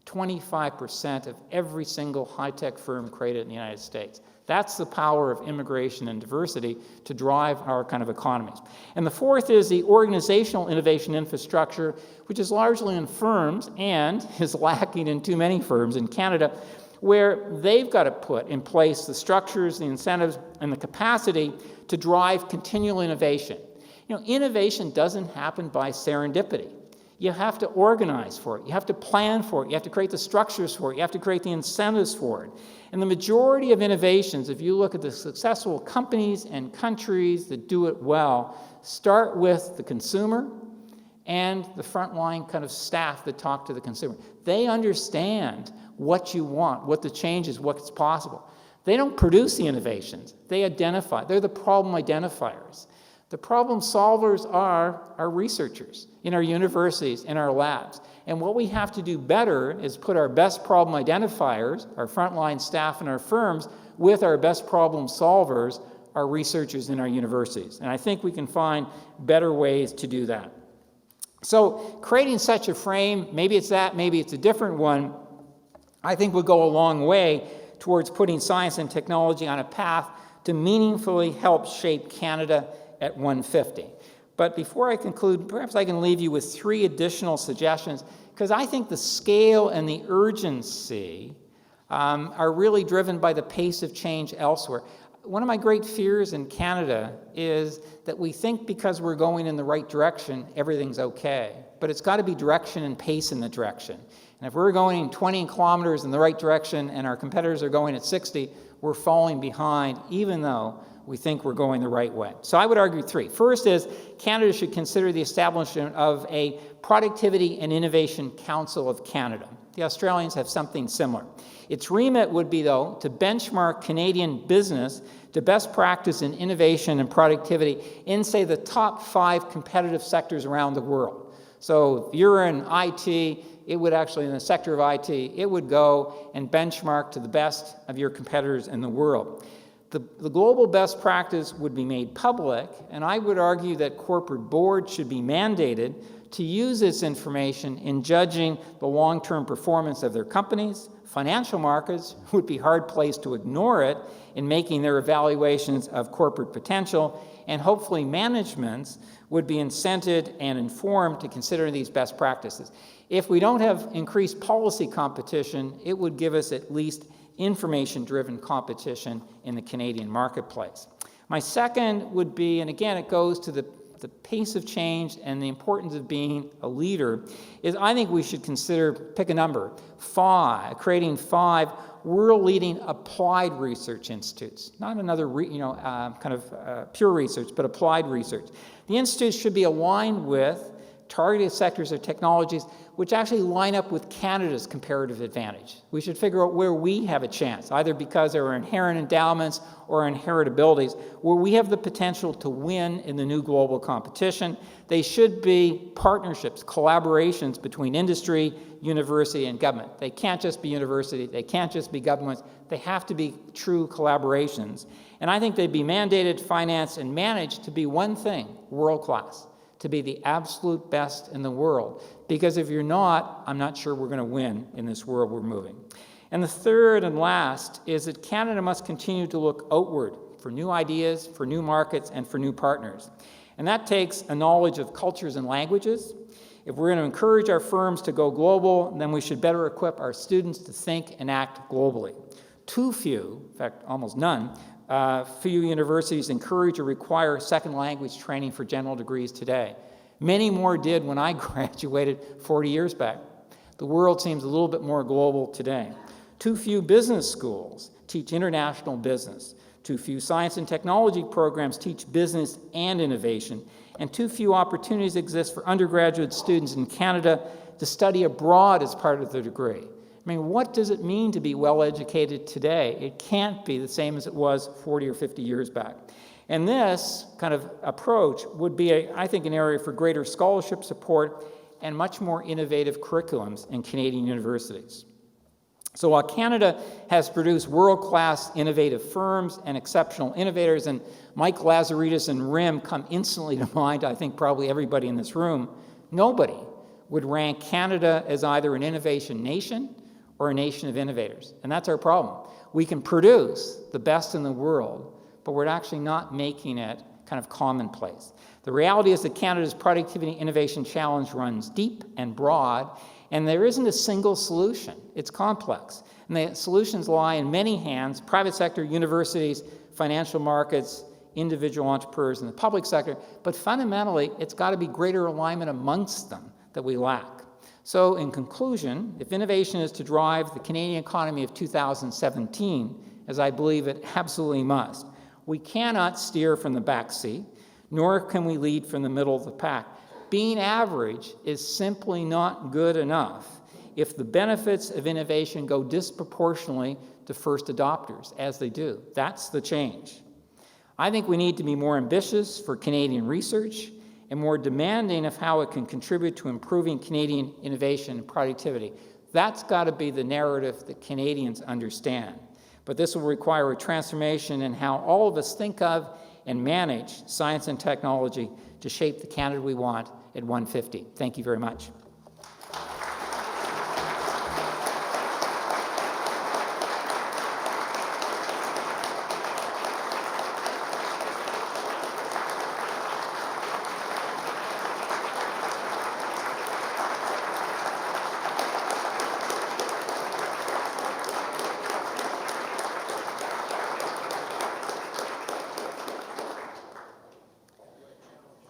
25% of every single high-tech firm created in the United States. That's the power of immigration and diversity to drive our kind of economies. And the fourth is the organizational innovation infrastructure, which is largely in firms and is lacking in too many firms in Canada, where they've got to put in place the structures, the incentives, and the capacity to drive continual innovation. You know, innovation doesn't happen by serendipity. You have to organize for it. You have to plan for it. You have to create the structures for it. You have to create the incentives for it. And the majority of innovations, if you look at the successful companies and countries that do it well, start with the consumer and the frontline kind of staff that talk to the consumer. They understand what you want, what the change is, what's possible. They don't produce the innovations. They identify. They're the problem identifiers. The problem solvers are our researchers in our universities, in our labs. And what we have to do better is put our best problem identifiers, our frontline staff in our firms, with our best problem solvers, our researchers in our universities. And I think we can find better ways to do that. So creating such a frame, maybe it's that, maybe it's a different one, I think would go a long way towards putting science and technology on a path to meaningfully help shape Canada at 150. But before I conclude, perhaps I can leave you with 3 additional suggestions, because I think the scale and the urgency are really driven by the pace of change elsewhere. One of my great fears in Canada is that we think because we're going in the right direction, everything's okay. But it's got to be direction and pace in the direction. And if we're going 20 kilometers in the right direction and our competitors are going at 60, we're falling behind, even though we think we're going the right way. So I would argue 3. First is Canada should consider the establishment of a Productivity and Innovation Council of Canada. The Australians have something similar. Its remit would be, though, to benchmark Canadian business to best practice in innovation and productivity in, say, the top 5 competitive sectors around the world. So if you're in IT, it would actually, in the sector of IT, it would go and benchmark to the best of your competitors in the world. The global best practice would be made public, and I would argue that corporate boards should be mandated to use this information in judging the long-term performance of their companies. Financial markets would be hard-placed to ignore it in making their evaluations of corporate potential, and hopefully managements would be incented and informed to consider these best practices. If we don't have increased policy competition, it would give us at least information-driven competition in the Canadian marketplace. My second would be, and again, it goes to the pace of change and the importance of being a leader, is I think we should consider, pick a number, 5, creating 5 world-leading applied research institutes. Not another pure research, but applied research. The institutes should be aligned with targeted sectors or technologies which actually line up with Canada's comparative advantage. We should figure out where we have a chance, either because of our inherent endowments or inherent abilities, where we have the potential to win in the new global competition. They should be partnerships, collaborations between industry, university, and government. They can't just be university, they can't just be governments, they have to be true collaborations. And I think they'd be mandated, financed, and managed to be one thing, world-class, to be the absolute best in the world. Because if you're not, I'm not sure we're going to win in this world we're moving. And the third and last is that Canada must continue to look outward for new ideas, for new markets, and for new partners. And that takes a knowledge of cultures and languages. If we're going to encourage our firms to go global, then we should better equip our students to think and act globally. Too few, in fact, almost none, few universities encourage or require second language training for general degrees today. Many more did when I graduated 40 years back. The world seems a little bit more global today. Too few business schools teach international business. Too few science and technology programs teach business and innovation. And too few opportunities exist for undergraduate students in Canada to study abroad as part of their degree. I mean, what does it mean to be well-educated today? It can't be the same as it was 40 or 50 years back. And this kind of approach would be, I think, an area for greater scholarship support and much more innovative curriculums in Canadian universities. So while Canada has produced world-class innovative firms and exceptional innovators, and Mike Lazaridis and RIM come instantly to mind, I think probably everybody in this room, nobody would rank Canada as either an innovation nation or a nation of innovators. And that's our problem. We can produce the best in the world, but we're actually not making it kind of commonplace. The reality is that Canada's productivity innovation challenge runs deep and broad, and there isn't a single solution. It's complex. And the solutions lie in many hands: private sector, universities, financial markets, individual entrepreneurs in the public sector. But fundamentally, it's got to be greater alignment amongst them that we lack. So in conclusion, if innovation is to drive the Canadian economy of 2017, as I believe it absolutely must, we cannot steer from the back seat, nor can we lead from the middle of the pack. Being average is simply not good enough if the benefits of innovation go disproportionately to first adopters, as they do. That's the change. I think we need to be more ambitious for Canadian research and more demanding of how it can contribute to improving Canadian innovation and productivity. That's got to be the narrative that Canadians understand. But this will require a transformation in how all of us think of and manage science and technology to shape the Canada we want at 150. Thank you very much.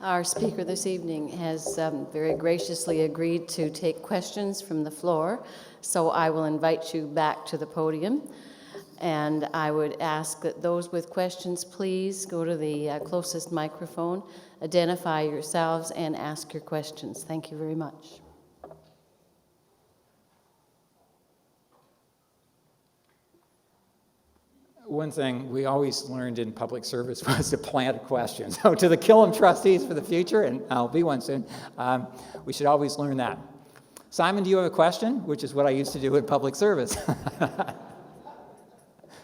Our speaker this evening has very graciously agreed to take questions from the floor, so I will invite you back to the podium. And I would ask that those with questions please go to the closest microphone, identify yourselves, and ask your questions. Thank you very much. One thing we always learned in public service was to plant a question. So to the Killam trustees for the future, and I'll be one soon, we should always learn that. Simon, do you have a question? Which is what I used to do in public service.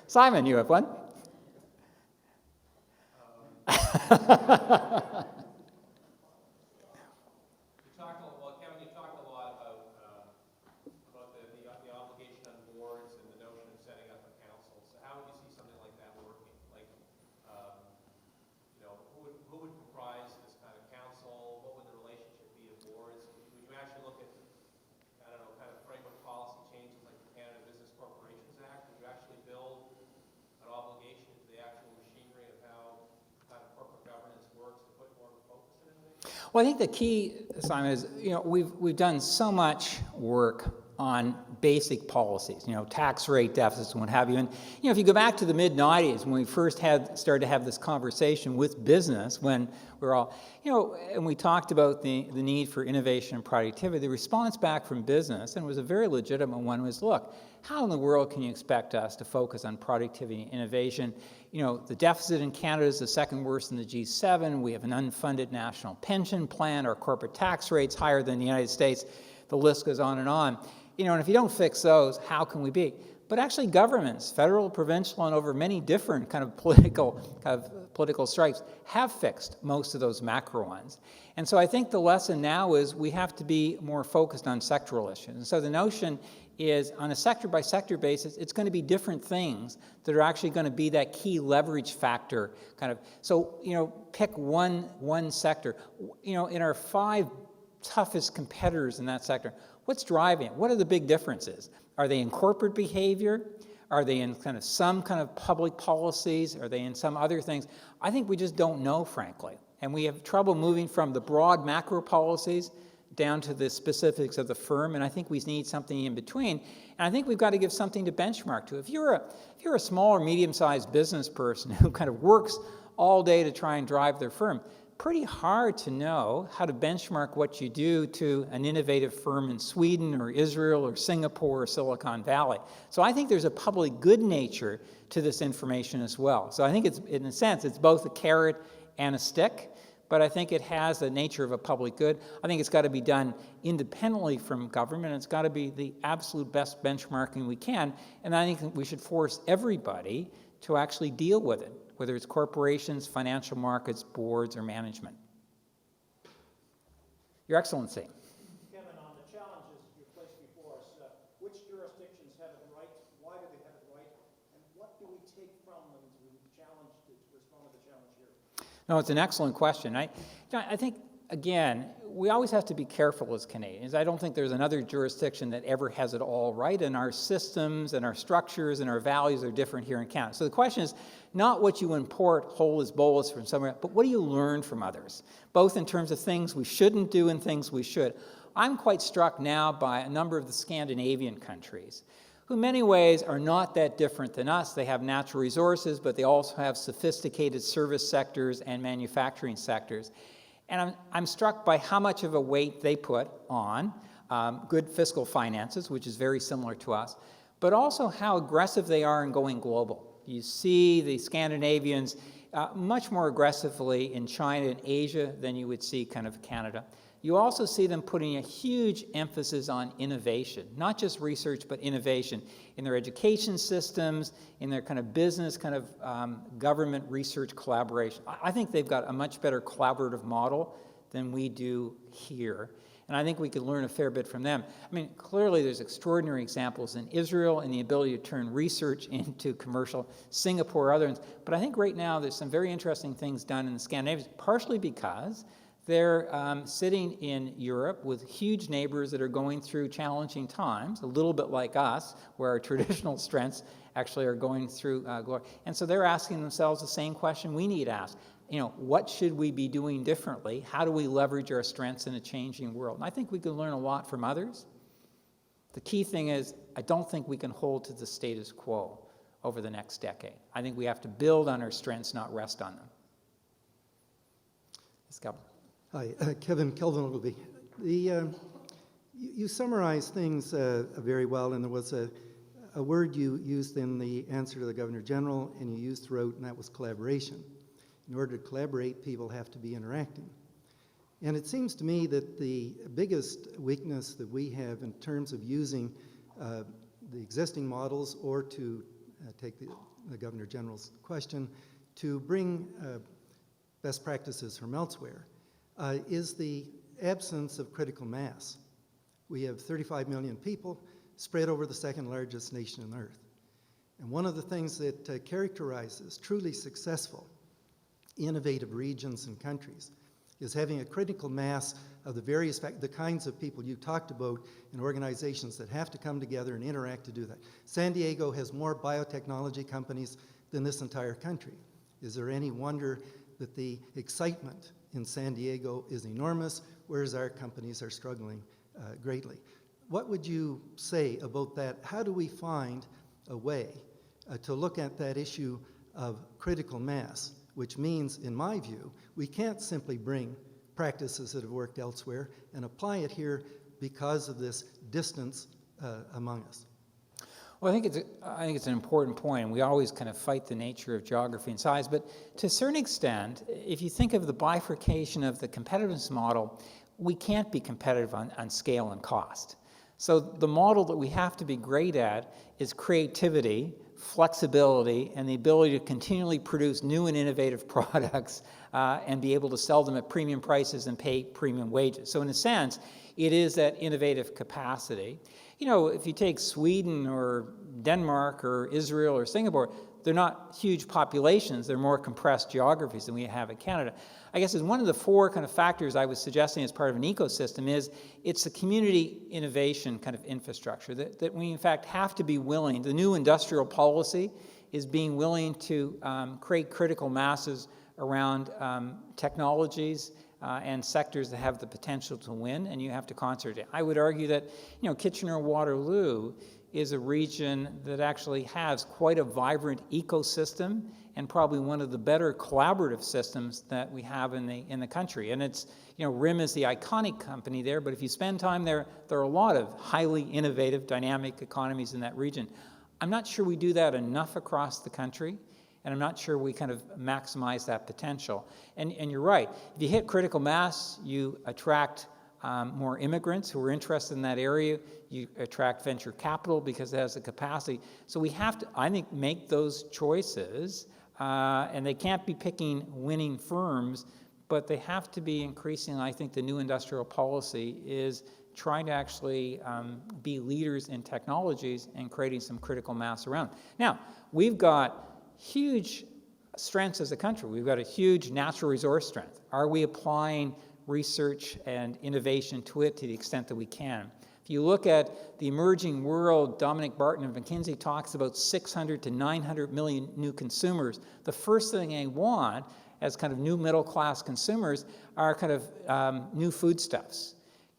Simon, you have one? Well, I think the key, Simon, is, we've done so much work on basic policies, tax rate deficits and what have you. And, if you go back to the mid-90s when we first started to have this conversation with business, when we're all, and we talked about the need for innovation and productivity, the response back from business, and it was a very legitimate one, was, look, how in the world can you expect us to focus on productivity and innovation? The deficit in Canada is the second worst in the G7. We have an unfunded national pension plan. Our corporate tax rate's higher than the United States. The list goes on. And if you don't fix those, how can we be? But actually governments, federal, provincial, and over many different kind of political stripes, have fixed most of those macro ones. And so I think the lesson now is we have to be more focused on sectoral issues. And so the notion is, on a sector-by-sector basis, it's going to be different things that are actually going to be that key leverage factor So, pick one sector. In our 5 toughest competitors in that sector, what's driving it? What are the big differences? Are they in corporate behavior? Are they in some kind of public policies? Are they in some other things? I think we just don't know, frankly. And we have trouble moving from the broad macro policies down to the specifics of the firm, and I think we need something in between. And I think we've got to give something to benchmark to. If you're a small or medium-sized business person who kind of works all day to try and drive their firm, pretty hard to know how to benchmark what you do to an innovative firm in Sweden or Israel or Singapore or Silicon Valley. So I think there's a public good nature to this information as well. So I think it's, in a sense, it's both a carrot and a stick, but I think it has the nature of a public good. I think it's got to be done independently from government. It's got to be the absolute best benchmarking we can, and I think we should force everybody to actually deal with it, whether it's corporations, financial markets, boards, or management. Your Excellency. Kevin, on the challenges you placed before us, which jurisdictions have it right, why do they have it right, and what do we take from them to respond to the challenge here? No, it's an excellent question. I think, again, we always have to be careful as Canadians. I don't think there's another jurisdiction that ever has it all right, and our systems and our structures and our values are different here in Canada. So the question is not what you import whole as bolus from somewhere, but what do you learn from others, both in terms of things we shouldn't do and things we should. I'm quite struck now by a number of the Scandinavian countries, who in many ways are not that different than us. They have natural resources, but they also have sophisticated service sectors and manufacturing sectors. And I'm struck by how much of a weight they put on good fiscal finances, which is very similar to us, but also how aggressive they are in going global. You see the Scandinavians much more aggressively in China and Asia than you would see kind of Canada. You also see them putting a huge emphasis on innovation, not just research, but innovation in their education systems, in their kind of business, kind of government research collaboration. I think they've got a much better collaborative model than we do here. And I think we could learn a fair bit from them. I mean, clearly there's extraordinary examples in Israel and the ability to turn research into commercial, Singapore, others. But I think right now there's some very interesting things done in the Scandinavians, partially because they're sitting in Europe with huge neighbors that are going through challenging times, a little bit like us, where our traditional strengths actually are going through glory. And so they're asking themselves the same question we need to ask. You know, what should we be doing differently? How do we leverage our strengths in a changing world? And I think we can learn a lot from others. The key thing is, I don't think we can hold to the status quo over the next decade. I think we have to build on our strengths, not rest on them. Ms. Kelvin. Hi, Kevin Ogilvie. You summarized things very well, and there was a word you used in the answer to the Governor General, and you used throughout, and that was collaboration. In order to collaborate, people have to be interacting. And it seems to me that the biggest weakness that we have in terms of using the existing models, or to take the Governor General's question, to bring best practices from elsewhere, is the absence of critical mass. We have 35 million people spread over the second largest nation on earth. And one of the things that characterizes truly successful, innovative regions and countries is having a critical mass of the various, the kinds of people you talked about in organizations that have to come together and interact to do that. San Diego has more biotechnology companies than this entire country. Is there any wonder that the excitement in San Diego is enormous, whereas our companies are struggling greatly? What would you say about that? How do we find a way to look at that issue of critical mass, which means, in my view, we can't simply bring practices that have worked elsewhere and apply it here because of this distance among us? Well, I think it's an important point, and we always kind of fight the nature of geography and size, but to a certain extent, if you think of the bifurcation of the competitiveness model, we can't be competitive on scale and cost. So the model that we have to be great at is creativity, flexibility, and the ability to continually produce new and innovative products and be able to sell them at premium prices and pay premium wages. So in a sense, it is that innovative capacity. You know, if you take Sweden or Denmark or Israel or Singapore, they're not huge populations, they're more compressed geographies than we have in Canada. I guess as one of the four kind of factors I was suggesting as part of an ecosystem is it's the community innovation kind of infrastructure that we in fact have to be willing. The new industrial policy is being willing to create critical masses around technologies and sectors that have the potential to win, and you have to concentrate. I would argue that, you know, Kitchener-Waterloo is a region that actually has quite a vibrant ecosystem and probably one of the better collaborative systems that we have in the country. And it's, RIM is the iconic company there, but if you spend time there, there are a lot of highly innovative, dynamic economies in that region. I'm not sure we do that enough across the country, and I'm not sure we kind of maximize that potential. And you're right, if you hit critical mass, you attract more immigrants who are interested in that area. You attract venture capital because it has the capacity. So we have to, I think, make those choices, and they can't be picking winning firms, but they have to be increasing. I think the new industrial policy is trying to actually be leaders in technologies and creating some critical mass around. Now, we've got huge strengths as a country. We've got a huge natural resource strength. Are we applying research and innovation to it to the extent that we can? If you look at the emerging world, Dominic Barton of McKinsey talks about 600 to 900 million new consumers. The first thing they want as kind of new middle class consumers are kind of new foodstuffs.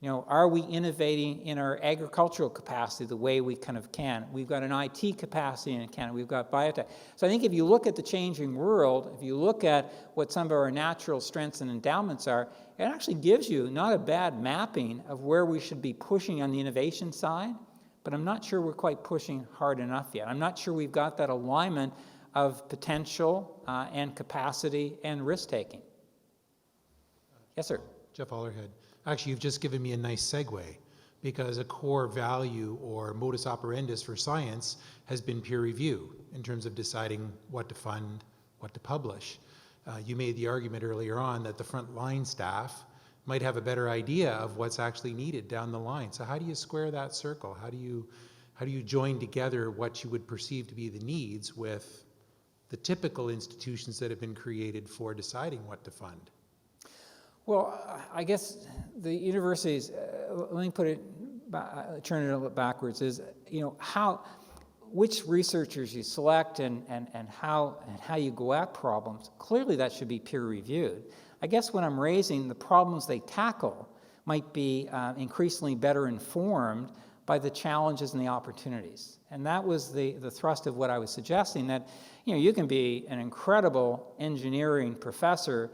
Are we innovating in our agricultural capacity the way we kind of can? We've got an IT capacity in Canada. We've got biotech. So I think if you look at the changing world, if you look at what some of our natural strengths and endowments are, it actually gives you not a bad mapping of where we should be pushing on the innovation side, but I'm not sure we're quite pushing hard enough yet. I'm not sure we've got that alignment of potential and capacity and risk-taking. Yes, sir. Jeff Allerhead. Actually, you've just given me a nice segue, because a core value or modus operandus for science has been peer review in terms of deciding what to fund, what to publish. You made the argument earlier on that the frontline staff might have a better idea of what's actually needed down the line. So how do you square that circle? How do you join together what you would perceive to be the needs with the typical institutions that have been created for deciding what to fund? Well, I guess the universities, let me put it, turn it a little backwards, is, which researchers you select and how you go at problems, clearly that should be peer reviewed. I guess when I'm raising the problems they tackle might be increasingly better informed by the challenges and the opportunities. And that was the thrust of what I was suggesting, that, you can be an incredible engineering professor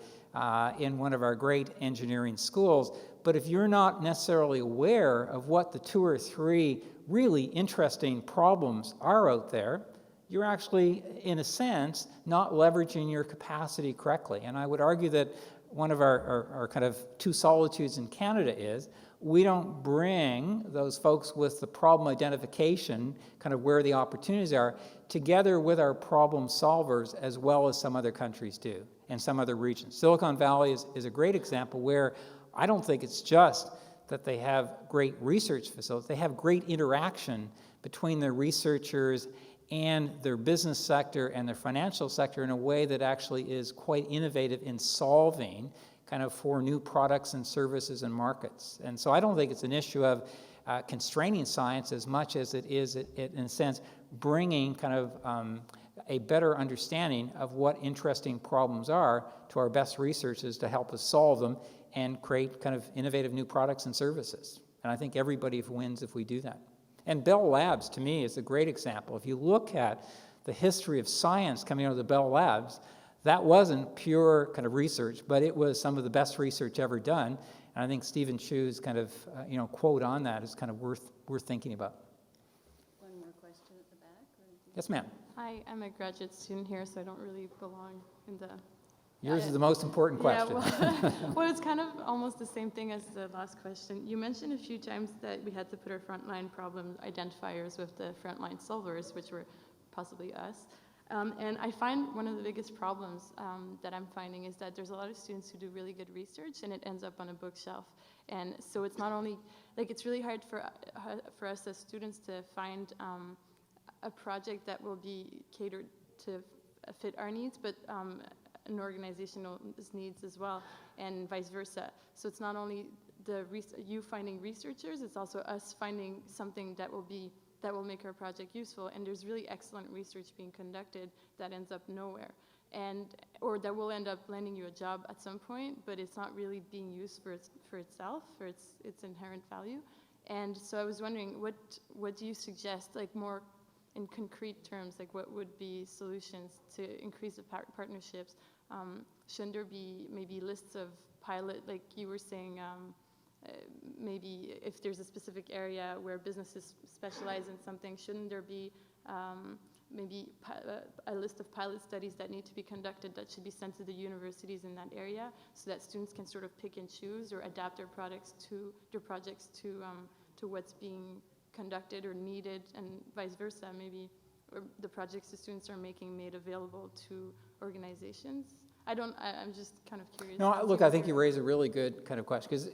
in one of our great engineering schools, but if you're not necessarily aware of what the 2 or 3 really interesting problems are out there, you're actually, in a sense, not leveraging your capacity correctly. And I would argue that one of our kind of 2 solitudes in Canada is we don't bring those folks with the problem identification, kind of where the opportunities are, together with our problem solvers as well as some other countries do and some other regions. Silicon Valley is a great example where I don't think it's just that they have great research facilities, they have great interaction between their researchers and their business sector and their financial sector in a way that actually is quite innovative in solving kind of for new products and services and markets. And so I don't think it's an issue of constraining science as much as it is, in a sense, bringing kind of a better understanding of what interesting problems are to our best researchers to help us solve them and create kind of innovative new products and services. And I think everybody wins if we do that. And Bell Labs, to me, is a great example. If you look at the history of science coming out of the Bell Labs, that wasn't pure kind of research, but it was some of the best research ever done. And I think Stephen Chu's kind of quote on that is kind of worth thinking about. One more question at the back. Yes, ma'am. Hi, I'm a graduate student here, so I don't really belong in the... Yours is the most important question. Yeah, well, it's kind of almost the same thing as the last question. You mentioned a few times that we had to put our frontline problem identifiers with the frontline solvers, which were possibly us. And I find one of the biggest problems that I'm finding is that there's a lot of students who do really good research and it ends up on a bookshelf. And so it's not only, it's really hard for us as students to find a project that will be catered to fit our needs, but an organizational needs as well, and vice versa. So it's not only you finding researchers, it's also us finding something that will make our project useful. And there's really excellent research being conducted that ends up nowhere, or that will end up landing you a job at some point, but it's not really being used for itself, for its inherent value. And so I was wondering, what do you suggest, like more in concrete terms, like what would be solutions to increase the partnerships? Shouldn't there be maybe lists of pilot, like you were saying, maybe if there's a specific area where businesses specialize in something, shouldn't there be maybe a list of pilot studies that need to be conducted that should be sent to the universities in that area so that students can sort of pick and choose or adapt their projects to what's being conducted or needed, and vice versa, maybe, or the projects the students are making made available to organizations? I'm just kind of curious. No, look, I think you raise a really good kind of question, because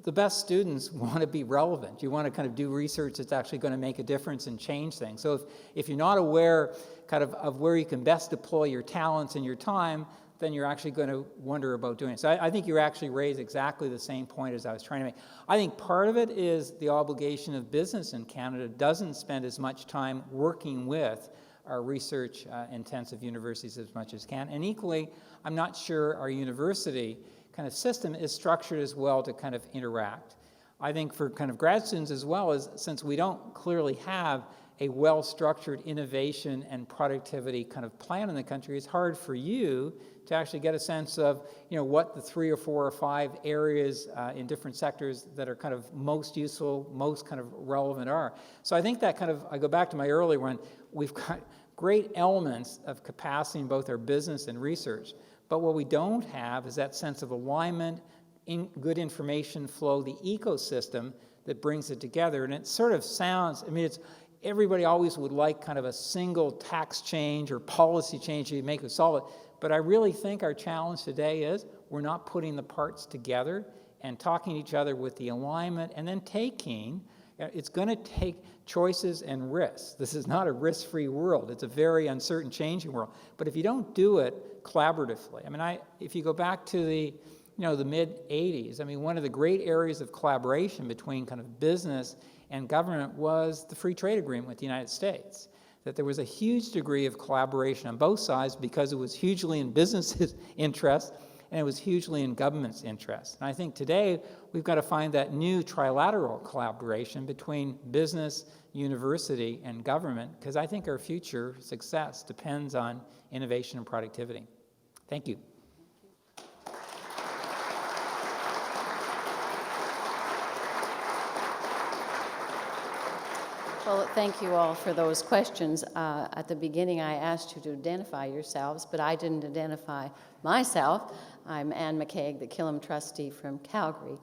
the best students want to be relevant. You want to kind of do research that's actually going to make a difference and change things. So if you're not aware kind of where you can best deploy your talents and your time, then you're actually going to wonder about doing it. So I think you actually raise exactly the same point as I was trying to make. I think part of it is the obligation of business in Canada doesn't spend as much time working with our research-intensive universities as much as can. And equally, I'm not sure our university kind of system is structured as well to kind of interact. I think for kind of grad students as well, as since we don't clearly have a well-structured innovation and productivity kind of plan in the country, it's hard for you to actually get a sense of, what the 3 or 4 or 5 areas in different sectors that are kind of most useful, most kind of relevant are. So I think that kind of, I go back to my earlier one, we've got great elements of capacity in both our business and research, but what we don't have is that sense of alignment, good information flow, the ecosystem that brings it together. And it sort of sounds, everybody always would like kind of a single tax change or policy change to make it solve it. But I really think our challenge today is we're not putting the parts together and talking to each other with the alignment and then it's going to take choices and risks. This is not a risk-free world. It's a very uncertain, changing world. But if you don't do it collaboratively, if you go back to the mid-'80s, one of the great areas of collaboration between kind of business and government was the free trade agreement with the United States. That there was a huge degree of collaboration on both sides because it was hugely in businesses' interest and it was hugely in government's interest. And I think today we've got to find that new trilateral collaboration between business, university, and government, because I think our future success depends on innovation and productivity. Thank you. Well, thank you all for those questions. At the beginning, I asked you to identify yourselves, but I didn't identify myself. I'm Anne McCaig, the Killam trustee from Calgary,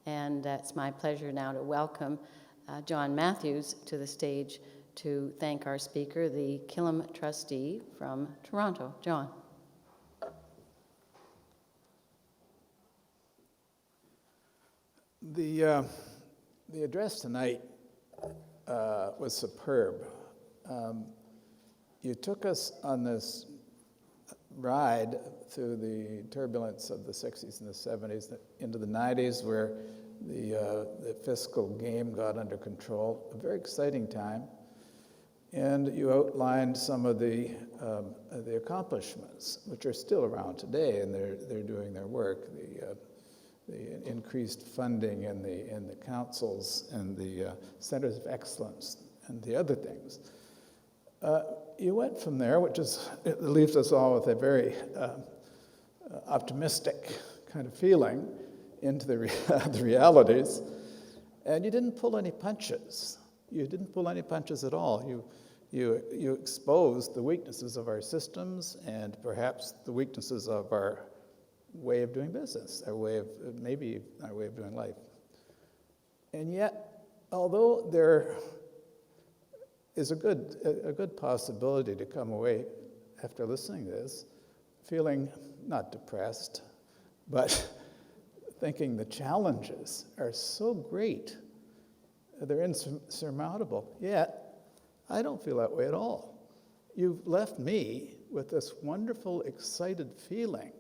and it's my pleasure now to welcome John Matthews to the stage to thank our speaker, the Killam trustee from Toronto. John. The address tonight was superb. You took us on this ride through the turbulence of the 60s and the 70s into the 90s, where the fiscal game got under control. A very exciting time. And you outlined some of the accomplishments, which are still around today, and they're doing their work. The increased funding in the councils and the centers of excellence and the other things. You went from there, it leaves us all with a very optimistic kind of feeling, into the realities, and you didn't pull any punches. You didn't pull any punches at all. You exposed the weaknesses of our systems and perhaps the weaknesses of our way of doing business, maybe our way of doing life. And yet, although there is a good possibility to come away after listening to this, feeling not depressed, but thinking the challenges are so great, they're insurmountable, yet I don't feel that way at all. You've left me with this wonderful, excited feeling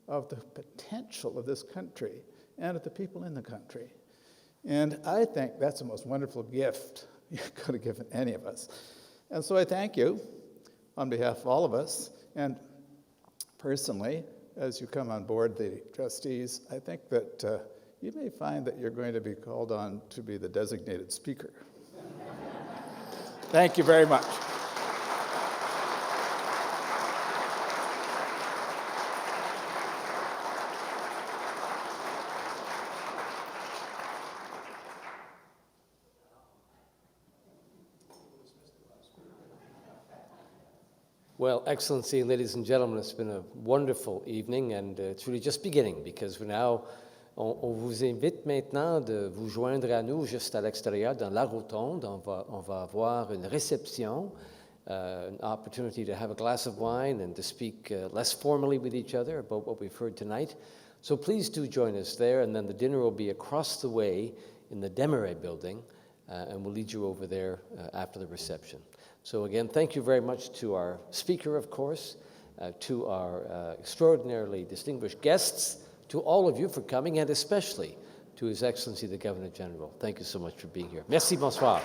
of the potential of this country and of the people in the country. And I think that's the most wonderful gift you could have given any of us. And so I thank you on behalf of all of us, and personally, as you come on board the trustees, I think that you may find that you're going to be called on to be the designated speaker. Thank you very much. Well, Excellency, ladies and gentlemen, it's been a wonderful evening, and it's really just beginning, because we're now, on vous invite maintenant de vous joindre à nous juste à l'extérieur, dans la rotonde. On va avoir une réception, an opportunity to have a glass of wine and to speak less formally with each other about what we've heard tonight. So please do join us there, and then the dinner will be across the way in the Desmarais building, and we'll lead you over there after the reception. So again, thank you very much to our speaker, of course, to our extraordinarily distinguished guests, to all of you for coming, and especially to His Excellency the Governor General. Thank you so much for being here. Merci, bonsoir.